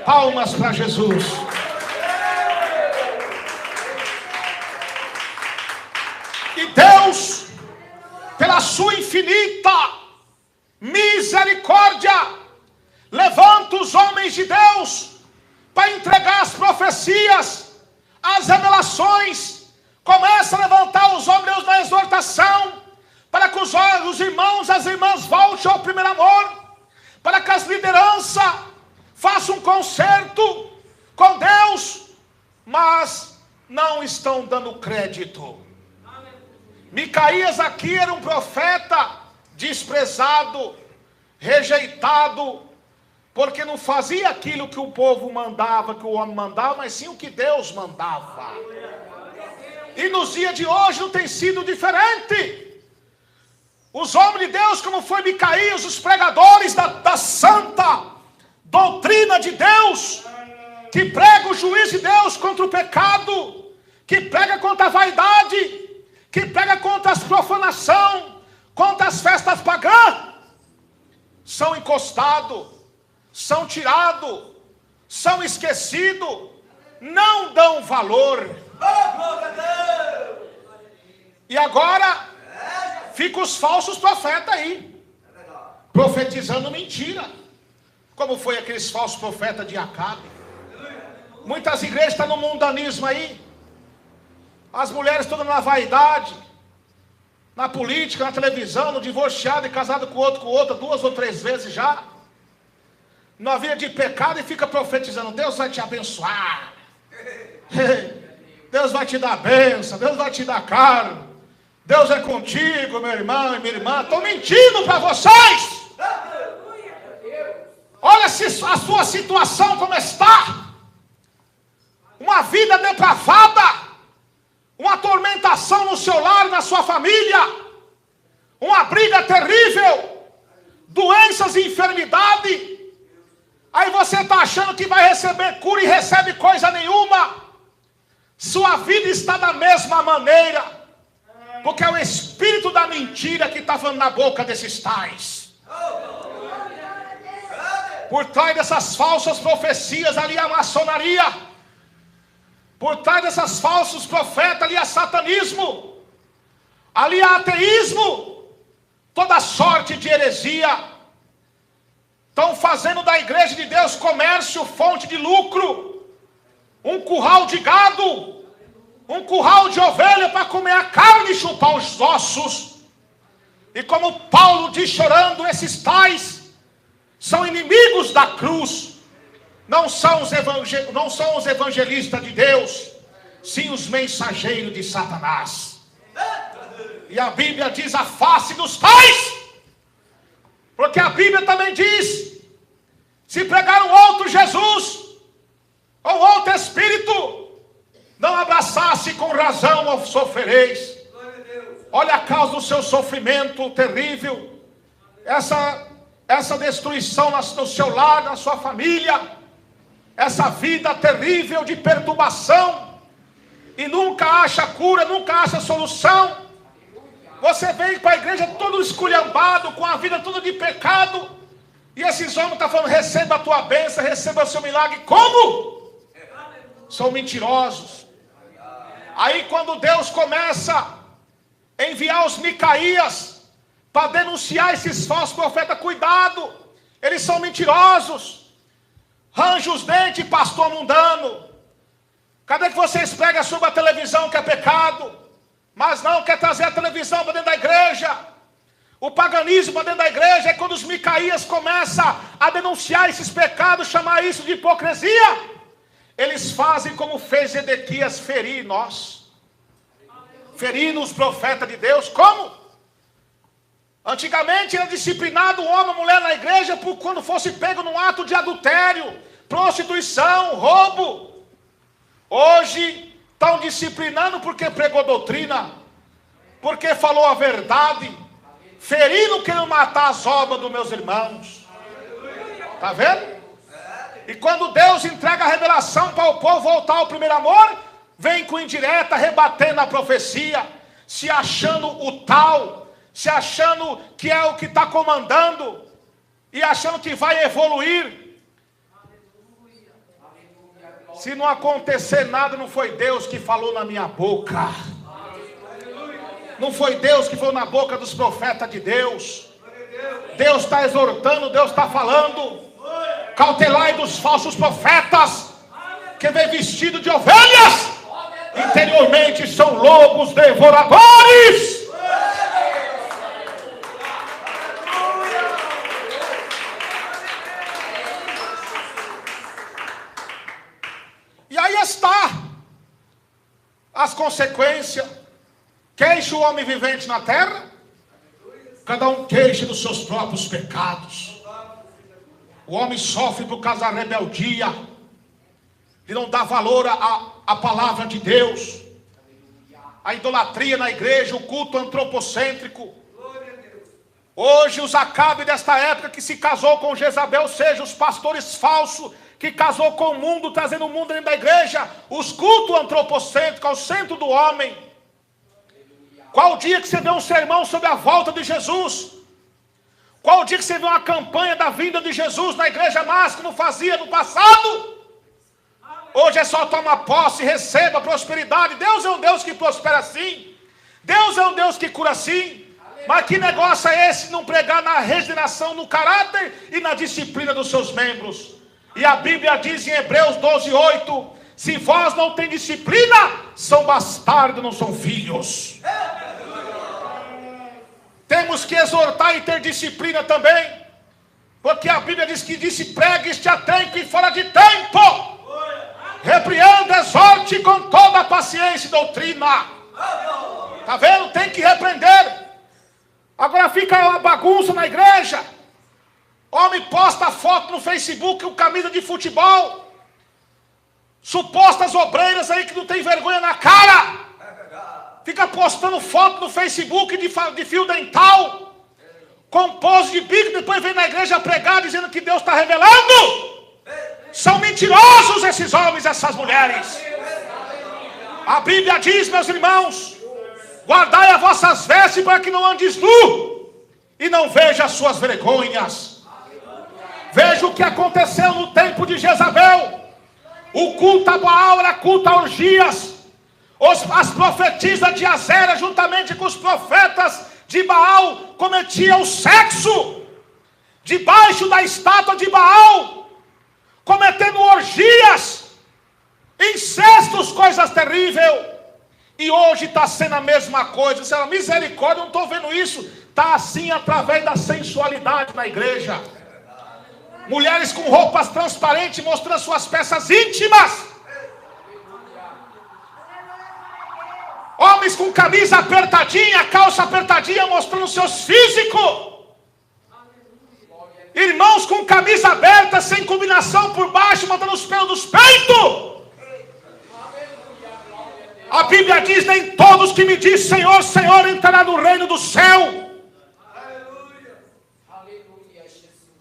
Palmas para Jesus. E Deus, pela sua infinita misericórdia, levanta os homens de Deus para entregar as profecias, as revelações. Começa a levantar os homens na exortação, para que os irmãos e as irmãs voltem ao primeiro amor, para que as lideranças façam um concerto com Deus, mas não estão dando crédito. Micaías aqui era um profeta desprezado, rejeitado, porque não fazia aquilo que o povo mandava, que o homem mandava, mas sim o que Deus mandava. E nos dias de hoje não tem sido diferente. Os homens de Deus, como foi Micaías, os pregadores da santa doutrina de Deus, que prega o juízo de Deus contra o pecado, que prega contra a vaidade, que prega contra as profanação, contra as festas pagãs, são encostados, são tirados, são esquecidos, não dão valor. E agora ficam os falsos profetas aí, profetizando mentira, como foi aqueles falsos profetas de Acabe. Muitas igrejas estão no mundanismo aí, as mulheres todas na vaidade, na política, na televisão, no divorciado e casado com outra 2 ou 3 vezes já, na vida de pecado, e fica profetizando: Deus vai te abençoar, Deus vai te dar bênção, Deus vai te dar caro, Deus é contigo, meu irmão e minha irmã. Estou mentindo para vocês. Olha a sua situação como está. Uma vida depravada, uma atormentação no seu lar, na sua família, uma briga terrível, doenças e enfermidade. Aí você está achando que vai receber cura e recebe coisa nenhuma. Sua vida está da mesma maneira, porque é o espírito da mentira que está falando na boca desses tais. Por trás dessas falsas profecias ali a maçonaria, por trás dessas falsos profetas ali há satanismo, ali há ateísmo, toda sorte de heresia. Estão fazendo da igreja de Deus comércio, fonte de lucro, um curral de gado, um curral de ovelha para comer a carne e chupar os ossos. E como Paulo diz chorando, esses tais são inimigos da cruz. Não são os evangelistas de Deus, sim os mensageiros de Satanás. E a Bíblia diz: afaste dos tais, porque a Bíblia também diz: se pregar um outro Jesus, ou outro Espírito, não abraçasse, com razão ou sofrereis. Olha a causa do seu sofrimento terrível, essa destruição no seu lar, na sua família, essa vida terrível de perturbação, e nunca acha cura, nunca acha solução. Você vem para a igreja todo esculhambado, com a vida toda de pecado, e esses homens estão falando: receba a tua bênção, receba o seu milagre. Como? São mentirosos. Aí quando Deus começa a enviar os Micaías para denunciar esses falsos profetas, cuidado, eles são mentirosos. Range os dentes, pastor mundano. Cadê que vocês pregam sobre a televisão que é pecado, mas não quer trazer a televisão para dentro da igreja, o paganismo para dentro da igreja? É quando os Micaías começam a denunciar esses pecados, chamar isso de hipocrisia. Eles fazem como fez Edequias, ferir nós, ferindo os profetas de Deus. Como? Antigamente era disciplinado um homem ou mulher na igreja por quando fosse pego num ato de adultério, prostituição, roubo. Hoje estão disciplinando porque pregou doutrina, porque falou a verdade, ferindo, querendo matar as obras dos meus irmãos. Está vendo? E quando Deus entrega a revelação para o povo voltar ao primeiro amor, vem com indireta, rebatendo a profecia, se achando o tal, se achando que é o que está comandando, e achando que vai evoluir. Se não acontecer nada, não foi Deus que falou na minha boca. Não foi Deus que falou na boca dos profetas de Deus. Deus está exortando, Deus está falando. Cautelai dos falsos profetas, que vem vestido de ovelhas, interiormente são lobos devoradores. E aí está as consequências. Queixa o homem vivente na terra, cada um queixa dos seus próprios pecados. O homem sofre por causa da rebeldia, de não dar valor à palavra de Deus, a idolatria na igreja, o culto antropocêntrico. Hoje os Acabe desta época que se casou com Jezabel, seja os pastores falsos que casou com o mundo, trazendo o mundo dentro da igreja, os cultos antropocêntricos ao centro do homem. Qual o dia que você vê um sermão sobre a volta de Jesus? Qual o dia que você vê uma campanha da vinda de Jesus na igreja mais que não fazia no passado? Hoje é só tomar posse, receba prosperidade. Deus é um Deus que prospera assim. Deus é um Deus que cura assim. Mas que negócio é esse não pregar na regeneração, no caráter e na disciplina dos seus membros? E a Bíblia diz em Hebreus 12:8: se vós não tem disciplina, são bastardos, não são filhos. Temos que exortar e ter disciplina também, porque a Bíblia diz que disse: pregue-te a tempo e fora de tempo, repreenda, exorte com toda a paciência e doutrina. Está vendo? Tem que repreender. Agora fica uma bagunça na igreja. Homem posta foto no Facebook com camisa de futebol, supostas obreiras aí que não tem vergonha na cara, fica postando foto no Facebook de fio dental, com pose de bico, depois vem na igreja pregar dizendo que Deus está revelando. São mentirosos esses homens, essas mulheres. A Bíblia diz, meus irmãos: guardai as vossas vestes para que não andes nu e não veja as suas vergonhas. Veja o que aconteceu no tempo de Jezabel. O culto a Baal era culto a orgias. As profetisas de Azera, juntamente com os profetas de Baal, cometiam sexo debaixo da estátua de Baal, cometendo orgias, incestos, coisas terríveis. E hoje está sendo a mesma coisa. Será misericórdia, eu não estou vendo isso. Está assim através da sensualidade na igreja. Mulheres com roupas transparentes mostrando suas peças íntimas. Homens com camisa apertadinha, calça apertadinha, mostrando seus físicos. Irmãos com camisa aberta, sem combinação por baixo, mostrando os pelos dos peitos. A Bíblia diz: nem todos que me dizem Senhor, Senhor entrará no reino do céu,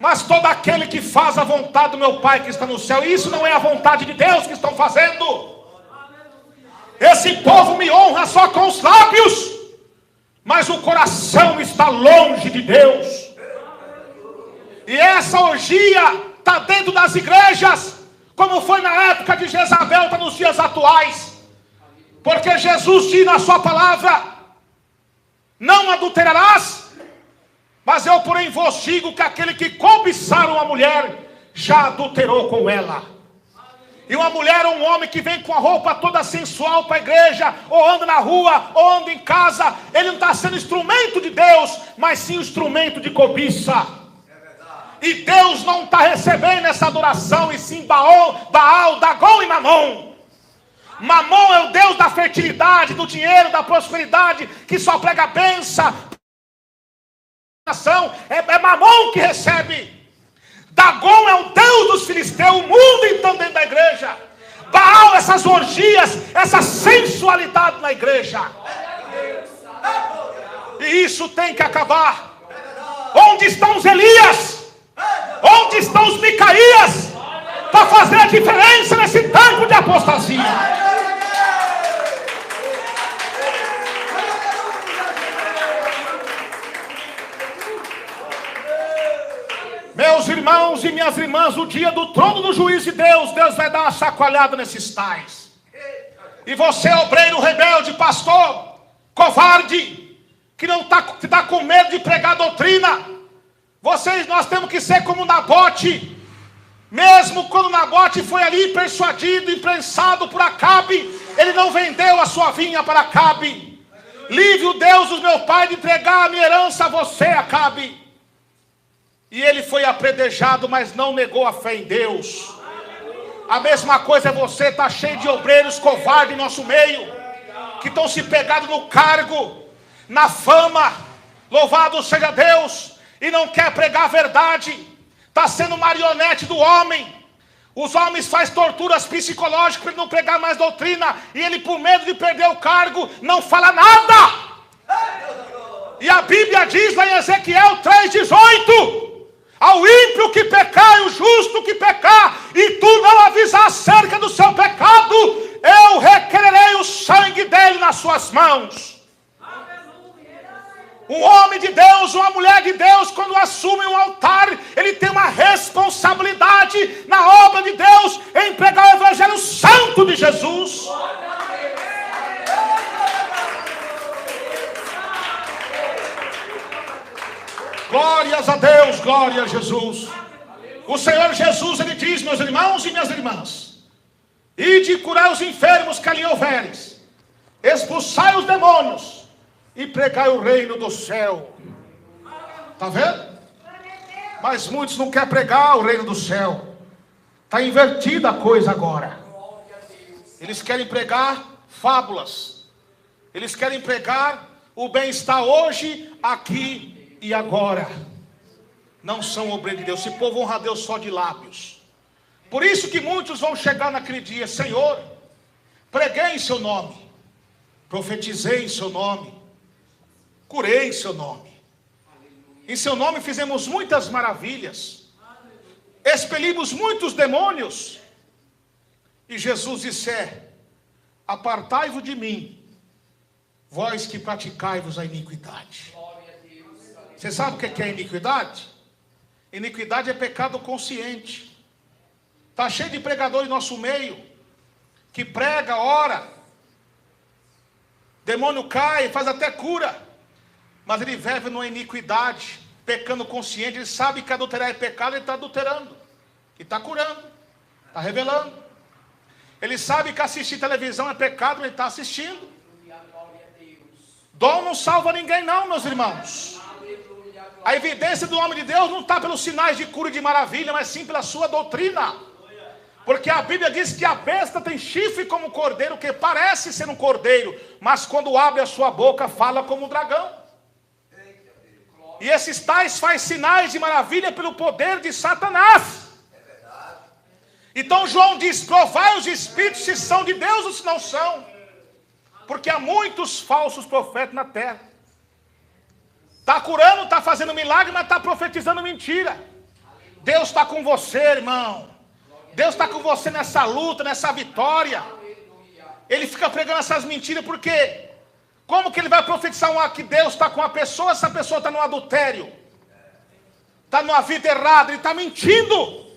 mas todo aquele que faz a vontade do meu Pai que está no céu. E isso não é a vontade de Deus que estão fazendo. Esse povo me honra só com os lábios, mas o coração está longe de Deus. E essa orgia está dentro das igrejas, como foi na época de Jezabel, está nos dias atuais. Porque Jesus diz na sua palavra: não adulterarás. Mas eu, porém, vos digo que aquele que cobiçar uma mulher já adulterou com ela. E uma mulher ou um homem que vem com a roupa toda sensual para a igreja, ou anda na rua, ou anda em casa, ele não está sendo instrumento de Deus, mas sim instrumento de cobiça. E Deus não está recebendo essa adoração, e sim Baal, Dagom e Mamon. Mamon é o Deus da fertilidade, do dinheiro, da prosperidade, que só prega bênção. É Mamon que recebe. Dagom é o Deus dos filisteus, o mundo então dentro da igreja. Baal, essas orgias, essa sensualidade na igreja. E isso tem que acabar. Onde estão os Elias? Onde estão os Micaías? Para fazer a diferença nesse tempo de apostasia. Meus irmãos e minhas minhas irmãs, no dia do trono do juízo de Deus, Deus vai dar uma chacoalhada nesses tais. E você, obreiro rebelde, pastor, covarde, que não está com medo de pregar doutrina, nós temos que ser como Nabote. Mesmo quando Nabote foi ali persuadido, imprensado por Acabe, ele não vendeu a sua vinha para Acabe. Livre o Deus do meu pai de entregar a minha herança a você, Acabe. E ele foi apredejado, mas não negou a fé em Deus. A mesma coisa é você, está cheio de obreiros covardes em nosso meio, que estão se pegando no cargo, na fama, louvado seja Deus, e não quer pregar a verdade, está sendo marionete do homem. Os homens fazem torturas psicológicas para ele não pregar mais doutrina, e ele, por medo de perder o cargo, não fala nada. E a Bíblia diz lá em Ezequiel 3,18: ao ímpio que pecar e o justo que pecar, e tu não avisar acerca do seu pecado, eu requererei o sangue dele nas suas mãos. Um homem de Deus, uma mulher de Deus, quando assume um altar, ele tem uma responsabilidade na obra de Deus, em pregar o evangelho santo de Jesus. Glórias a Deus, glória a Jesus. O Senhor Jesus, ele diz, meus irmãos e minhas irmãs: ide curar os enfermos que ali houveres, expulsai os demônios e pregai o reino do céu. Está vendo? Mas muitos não querem pregar o reino do céu. Está invertida a coisa agora. Eles querem pregar fábulas. Eles querem pregar o bem-estar hoje, aqui e agora. Não são obreiros de Deus. Esse povo honra a Deus só de lábios. Por isso que muitos vão chegar naquele dia: Senhor, preguei em seu nome, profetizei em seu nome, curei em seu nome, em seu nome fizemos muitas maravilhas, expelimos muitos demônios. E Jesus disse: apartai-vos de mim, vós que praticai-vos a iniquidade. Você sabe o que é iniquidade? Iniquidade é pecado consciente. Está cheio de pregador em nosso meio, que prega, ora, demônio cai, faz até cura, mas ele vive numa iniquidade, pecando consciente. Ele sabe que adulterar é pecado, ele está adulterando, e está curando, está revelando. Ele sabe que assistir televisão é pecado, ele está assistindo. Dom não salva ninguém não, meus irmãos. A evidência do homem de Deus não está pelos sinais de cura e de maravilha, mas sim pela sua doutrina. Porque a Bíblia diz que a besta tem chifre como um cordeiro, que parece ser um cordeiro, mas quando abre a sua boca fala como um dragão. E esses tais faz sinais de maravilha pelo poder de Satanás. Então João diz: provai os espíritos se são de Deus ou se não são, porque há muitos falsos profetas na terra. Está curando, está fazendo milagre, mas está profetizando mentira. Deus está com você, irmão. Deus está com você nessa luta, nessa vitória. Ele fica pregando essas mentiras porque como que ele vai profetizar que Deus está com uma pessoa, essa pessoa está no adultério, está numa vida errada, ele está mentindo.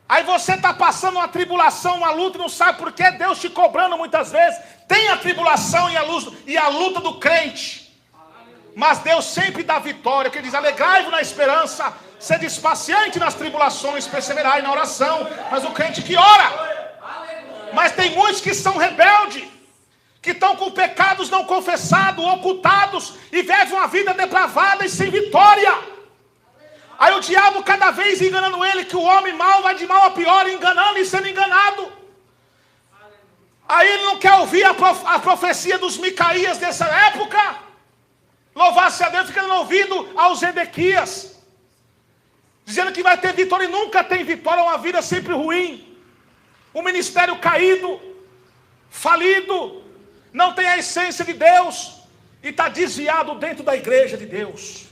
Aí você está passando uma tribulação, uma luta, e não sabe por que Deus te cobrando muitas vezes. Tem a tribulação e a luta do crente, mas Deus sempre dá vitória, que ele diz: alegrai-vos na esperança, sede paciente nas tribulações, perseverai na oração. Mas o crente que ora. Mas tem muitos que são rebeldes, que estão com pecados não confessados, ocultados, e vivem uma vida depravada e sem vitória. Aí o diabo cada vez enganando ele, que o homem mau vai de mal a pior, enganando e sendo enganado. Aí ele não quer ouvir a profecia dos Micaías dessa época. Louvar-se a Deus, fica ouvindo aos Zedequias, dizendo que vai ter vitória, e nunca tem vitória. É uma vida sempre ruim, um ministério caído, falido, não tem a essência de Deus, e está desviado dentro da igreja de Deus.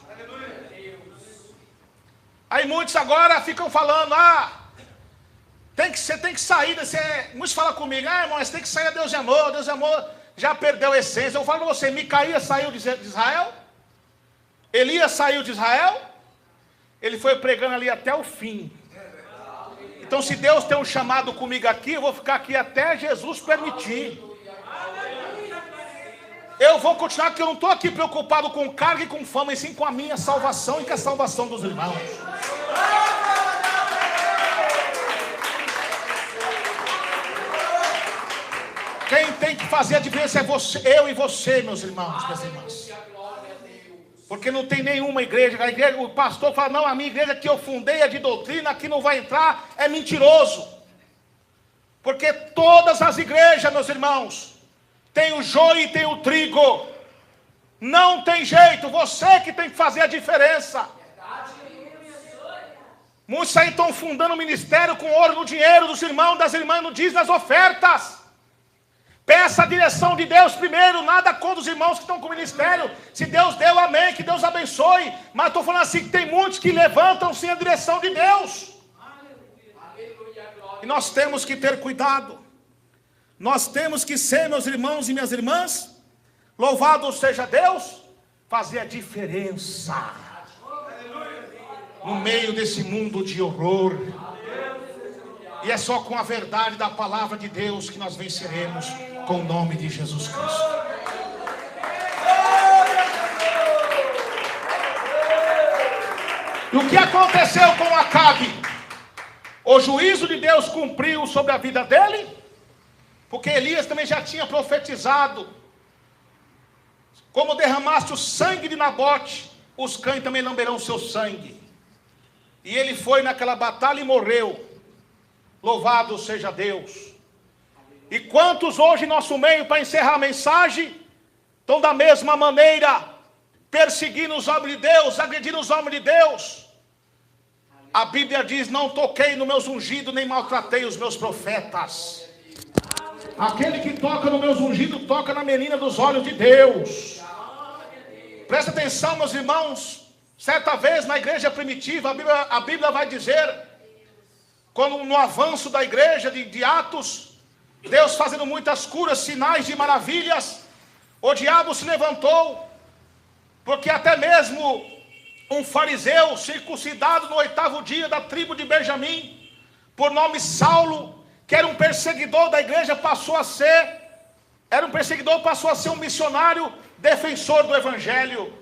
Aí muitos agora ficam falando: você tem que sair desse. Muitos falam comigo: irmão, você tem que sair, Deus é amor, Deus é amor. Já perdeu a essência. Eu falo para você: Micaías saiu de Israel, Elias saiu de Israel, ele foi pregando ali até o fim. Então, se Deus tem um chamado comigo aqui, eu vou ficar aqui até Jesus permitir. Eu vou continuar, porque eu não estou aqui preocupado com carga e com fama, e sim com a minha salvação e com a salvação dos irmãos. Quem tem que fazer a diferença é você, eu e você, meus irmãos, minhas irmãs. Porque não tem nenhuma igreja, o pastor fala, não, a minha igreja que eu fundei é de doutrina, que não vai entrar, é mentiroso. Porque todas as igrejas, meus irmãos, tem o joio e tem o trigo. Não tem jeito, você que tem que fazer a diferença. Muitos aí estão fundando um ministério com ouro no dinheiro dos irmãos, das irmãs, no dízimo, nas ofertas. Peça a direção de Deus primeiro, nada contra os irmãos que estão com o ministério. Se Deus deu, amém, que Deus abençoe. Mas estou falando assim, que tem muitos que levantam sem a direção de Deus. E nós temos que ter cuidado. Nós temos que ser, meus irmãos e minhas irmãs, louvado seja Deus, fazer a diferença no meio desse mundo de horror. E é só com a verdade da palavra de Deus que nós venceremos, com o nome de Jesus Cristo. E o que aconteceu com Acabe? O juízo de Deus cumpriu sobre a vida dele, porque Elias também já tinha profetizado: como derramaste o sangue de Nabote, os cães também lamberão o seu sangue. E ele foi naquela batalha e morreu. Louvado seja Deus. E quantos hoje em nosso meio, para encerrar a mensagem, estão da mesma maneira, perseguindo os homens de Deus, agredindo os homens de Deus. A Bíblia diz, não toquei nos meus ungidos, nem maltratei os meus profetas. Aquele que toca nos meus ungidos, toca na menina dos olhos de Deus. Presta atenção, meus irmãos. Certa vez na igreja primitiva, a Bíblia vai dizer, quando no avanço da igreja de Atos, Deus fazendo muitas curas, sinais de maravilhas, o diabo se levantou, porque até mesmo um fariseu circuncidado no 8º dia da tribo de Benjamim, por nome Saulo, que era um perseguidor da igreja, passou a ser um missionário defensor do evangelho.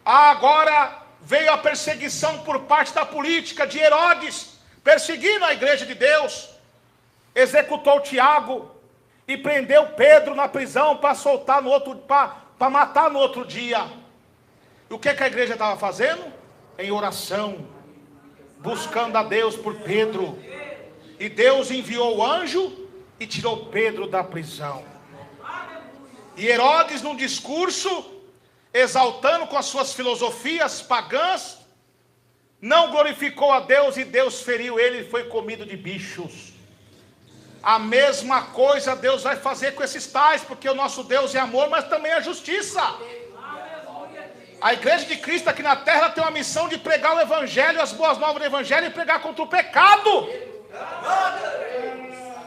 Agora veio a perseguição por parte da política de Herodes, perseguindo a igreja de Deus. Executou Tiago e prendeu Pedro na prisão para soltar para matar no outro dia. E o que a igreja estava fazendo? Em oração, buscando a Deus por Pedro. E Deus enviou o anjo e tirou Pedro da prisão. E Herodes, num discurso, exaltando com as suas filosofias pagãs, não glorificou a Deus, e Deus feriu ele e foi comido de bichos. A mesma coisa Deus vai fazer com esses tais, porque o nosso Deus é amor, mas também é justiça. A igreja de Cristo aqui na terra tem uma missão de pregar o evangelho, as boas novas do evangelho, e pregar contra o pecado.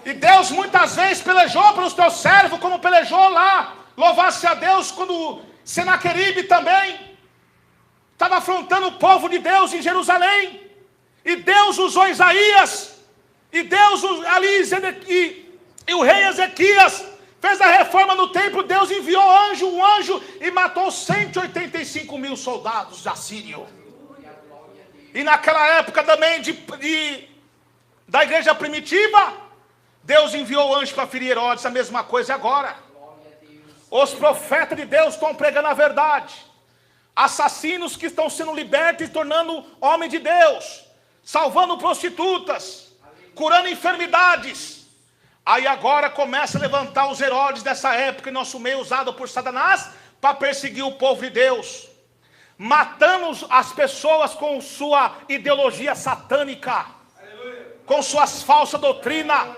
E Deus muitas vezes pelejou pelos teus servos, como pelejou lá. Louvasse a Deus quando Senaqueribe também estava afrontando o povo de Deus em Jerusalém. E Deus usou Isaías. E Deus e o rei Ezequias fez a reforma no templo. Deus enviou um anjo e matou 185 mil soldados assírios. E naquela época também da igreja primitiva, Deus enviou o anjo para ferir Herodes. A mesma coisa agora. Os profetas de Deus estão pregando a verdade. Assassinos que estão sendo libertos e tornando homem de Deus, salvando prostitutas, curando enfermidades. Aí agora começa a levantar os Herodes dessa época em nosso meio, usado por Satanás para perseguir o povo de Deus, matando as pessoas com sua ideologia satânica, com suas falsas doutrinas,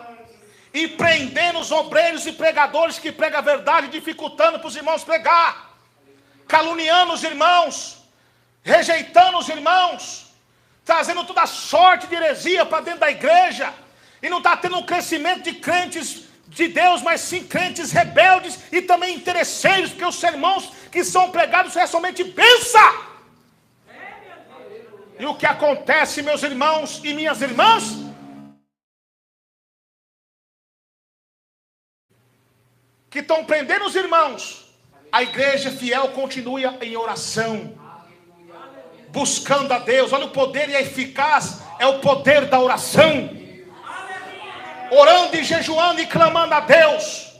e prendendo os obreiros e pregadores que pregam a verdade, dificultando para os irmãos pregar, caluniando os irmãos, rejeitando os irmãos, trazendo toda sorte de heresia para dentro da igreja, e não está tendo um crescimento de crentes de Deus, mas sim crentes rebeldes e também interesseiros, porque os sermões que são pregados é somente bênção. E o que acontece, meus irmãos e minhas irmãs, que estão prendendo os irmãos, a igreja fiel continua em oração, buscando a Deus. Olha o poder e a eficaz, é o poder da oração, orando e jejuando e clamando a Deus.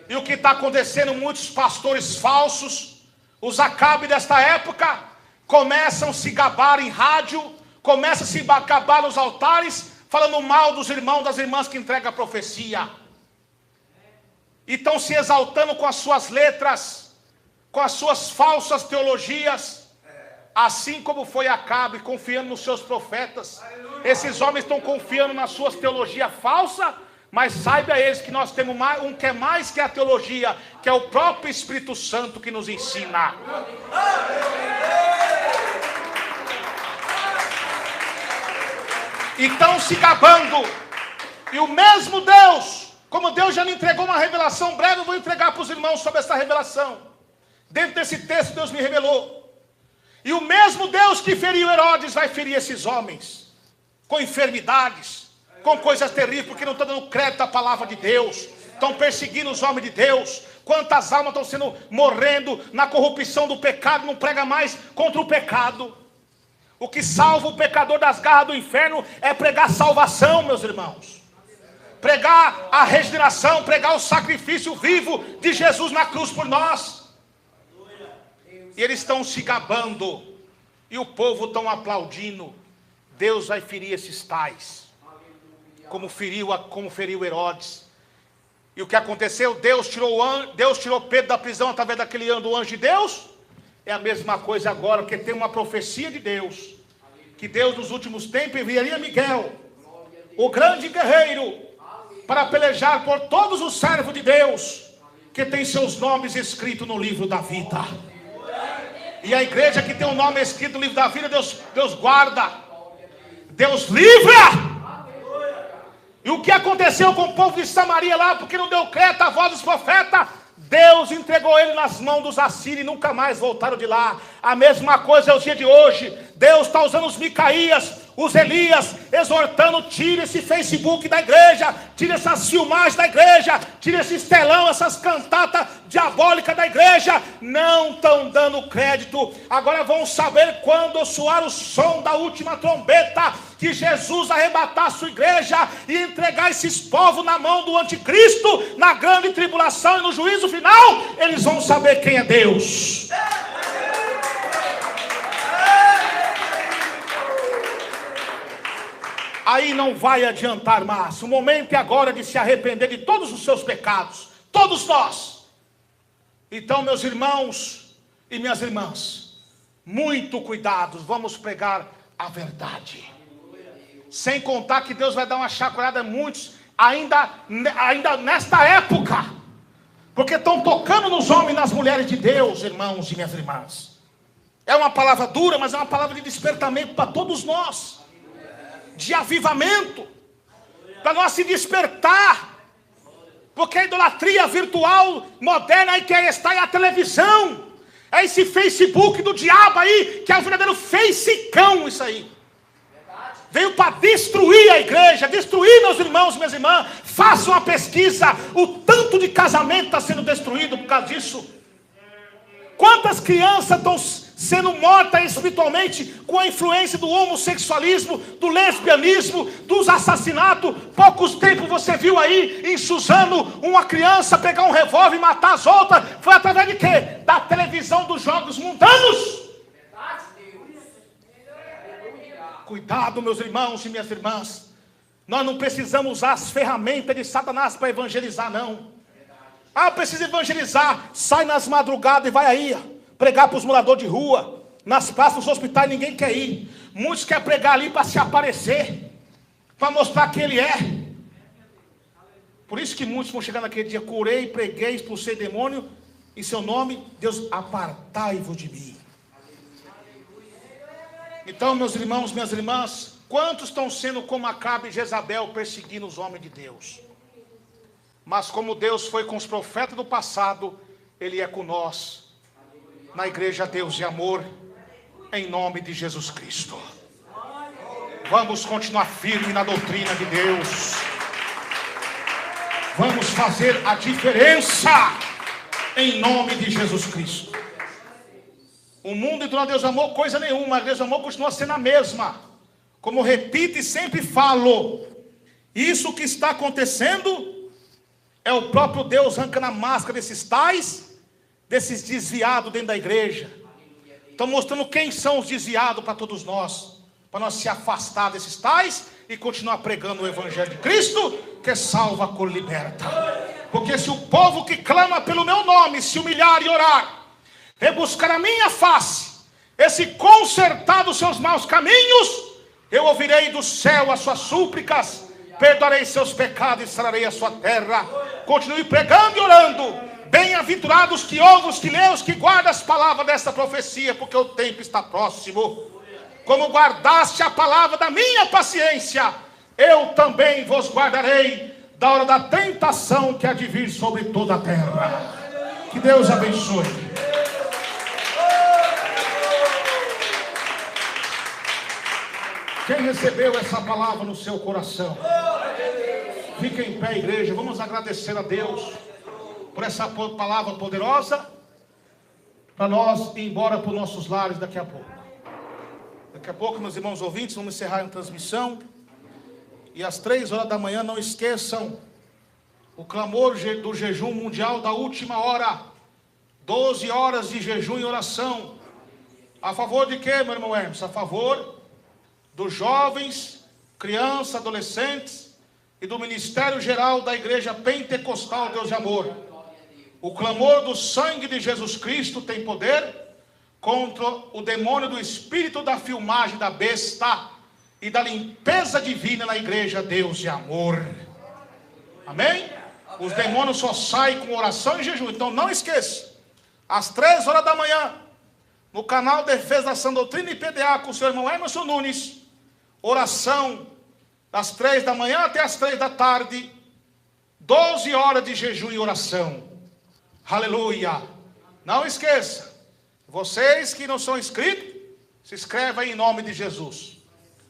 E o que está acontecendo, muitos pastores falsos, os Acabe desta época, começam a se gabar em rádio, começam a se gabar nos altares, falando mal dos irmãos, das irmãs que entregam a profecia. E estão se exaltando com as suas letras, com as suas falsas teologias, assim como foi Acabe, confiando nos seus profetas. Esses homens estão confiando nas suas teologias falsas, mas saiba eles que nós temos um que é mais que a teologia, que é o próprio Espírito Santo que nos ensina. E estão se gabando. E o mesmo Deus, como Deus já me entregou uma revelação breve, eu vou entregar para os irmãos sobre essa revelação. Dentro desse texto Deus me revelou. E o mesmo Deus que feriu Herodes vai ferir esses homens, com enfermidades, com coisas terríveis, porque não estão dando crédito à palavra de Deus, estão perseguindo os homens de Deus. Quantas almas estão sendo morrendo na corrupção do pecado, não prega mais contra o pecado. O que salva o pecador das garras do inferno é pregar salvação, meus irmãos. Pregar a regeneração, pregar o sacrifício vivo de Jesus na cruz por nós. E eles estão se gabando, e o povo estão aplaudindo. Deus vai ferir esses tais, como feriu Herodes. E o que aconteceu? Deus tirou Pedro da prisão através daquele do anjo de Deus. É a mesma coisa agora, porque tem uma profecia de Deus, que Deus nos últimos tempos enviaria Miguel, o grande guerreiro, para pelejar por todos os servos de Deus, que tem seus nomes escritos no livro da vida. E a igreja que tem o nome escrito no livro da vida, Deus guarda, Deus livra. E o que aconteceu com o povo de Samaria lá, porque não deu crédito à voz dos profetas? Deus entregou ele nas mãos dos assírios e nunca mais voltaram de lá. A mesma coisa é o dia de hoje. Deus está usando os Micaías, os Elias, exortando: tira esse Facebook da igreja, tira essas filmagens da igreja, tira esse estelão, essas cantatas diabólicas da igreja. Não estão dando crédito. Agora vão saber quando soar o som da última trombeta, que Jesus arrebatar a sua igreja e entregar esses povos na mão do anticristo, na grande tribulação e no juízo final. Eles vão saber quem é Deus. Aí não vai adiantar mais. O momento é agora de se arrepender de todos os seus pecados. Todos nós. Então, meus irmãos e minhas irmãs, muito cuidado. Vamos pregar a verdade. Sem contar que Deus vai dar uma chacoalhada a muitos, ainda nesta época. Porque estão tocando nos homens e nas mulheres de Deus, irmãos e minhas irmãs. É uma palavra dura, mas é uma palavra de despertamento para todos nós. De avivamento, para nós se despertar, porque a idolatria virtual moderna aí que está é a televisão, é esse Facebook do diabo aí, que é o verdadeiro facecão. Isso aí veio para destruir a igreja, destruir meus irmãos e minhas irmãs. Faça uma pesquisa, o tanto de casamento está sendo destruído por causa disso. Quantas crianças estão sendo mortas espiritualmente com a influência do homossexualismo, do lesbianismo, dos assassinatos? Poucos tempos você viu aí em Suzano uma criança pegar um revólver e matar as outras. Foi através de quê? Da televisão dos jogos mundanos. Cuidado, meus irmãos e minhas irmãs. Nós não precisamos usar as ferramentas de Satanás para evangelizar, não. Ah, precisa evangelizar. Sai nas madrugadas e vai aí pregar para os moradores de rua, nas praças, nos hospitais. Ninguém quer ir. Muitos querem pregar ali para se aparecer, para mostrar quem ele é. Por isso que muitos vão chegar naquele dia: curei, preguei, expulsei demônio em seu nome. Deus, apartai-vos de mim. Então, meus irmãos, minhas irmãs, quantos estão sendo como Acabe e Jezabel, perseguindo os homens de Deus? Mas como Deus foi com os profetas do passado, Ele é com nós, na igreja Deus e Amor, em nome de Jesus Cristo. Vamos continuar firme na doutrina de Deus. Vamos fazer a diferença em nome de Jesus Cristo. O mundo entrou na Deus Amor coisa nenhuma. A Deus Amor continua sendo a mesma. Como eu repito e sempre falo, isso que está acontecendo é o próprio Deus arrancando a máscara desses tais, desses desviados dentro da igreja. Estão mostrando quem são os desviados para todos nós, para nós se afastar desses tais e continuar pregando o Evangelho de Cristo, que salva, cura, liberta. Porque se o povo que clama pelo meu nome se humilhar e orar, rebuscar a minha face, esse consertar dos seus maus caminhos, eu ouvirei do céu as suas súplicas, perdoarei seus pecados e sararei a sua terra. Continue pregando e orando. Bem-aventurados que ouvem, os que leem, os que guardam as palavras desta profecia, porque o tempo está próximo. Como guardaste a palavra da minha paciência, eu também vos guardarei da hora da tentação que há de vir sobre toda a terra. Que Deus abençoe. Quem recebeu essa palavra no seu coração? Fica em pé, igreja. Vamos agradecer a Deus por essa palavra poderosa, para nós ir embora para os nossos lares daqui a pouco. Daqui a pouco, meus irmãos ouvintes, vamos encerrar a transmissão. E às 3 horas da manhã, não esqueçam o clamor do jejum mundial da última hora. 12 horas de jejum e oração. A favor de quê, meu irmão Hermes? A favor dos jovens, crianças, adolescentes e do Ministério Geral da Igreja Pentecostal Deus de Amor. O clamor do sangue de Jesus Cristo tem poder contra o demônio do espírito da filmagem da besta e da limpeza divina na Igreja Deus de Amor. Amém? Os demônios só saem com oração e jejum. Então não esqueça, às 3 horas da manhã, no canal Defesa da Sã Doutrina e PDA com o seu irmão Emerson Nunes, oração das 3 da manhã até as 3 da tarde, 12 horas de jejum e oração. Aleluia! Não esqueça, vocês que não são inscritos, se inscreva em nome de Jesus.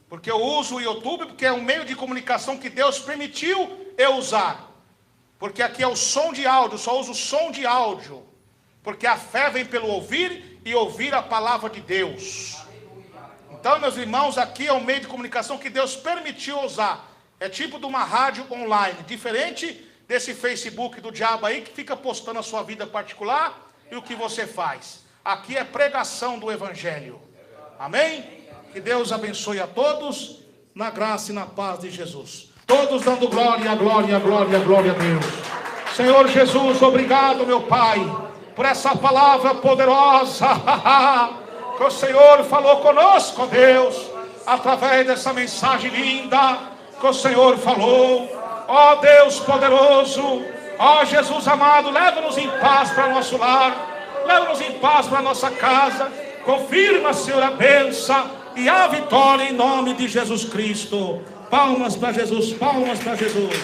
Porque eu uso o YouTube, porque é um meio de comunicação que Deus permitiu eu usar. Porque aqui é o som de áudio, só uso o som de áudio. Porque a fé vem pelo ouvir e ouvir a palavra de Deus. Então, meus irmãos, aqui é um meio de comunicação que Deus permitiu usar. É tipo de uma rádio online, diferente desse Facebook do diabo aí, que fica postando a sua vida particular e o que você faz. Aqui é pregação do Evangelho. Amém? Que Deus abençoe a todos, na graça e na paz de Jesus. Todos dando glória, glória, glória, glória a Deus. Senhor Jesus, obrigado, meu Pai, por essa palavra poderosa que o Senhor falou conosco, Deus, através dessa mensagem linda que o Senhor falou. Ó Deus poderoso, ó Jesus amado, leva-nos em paz para nosso lar, leva-nos em paz para nossa casa. Confirma, Senhor, a bênção e a vitória em nome de Jesus Cristo. Palmas para Jesus, palmas para Jesus.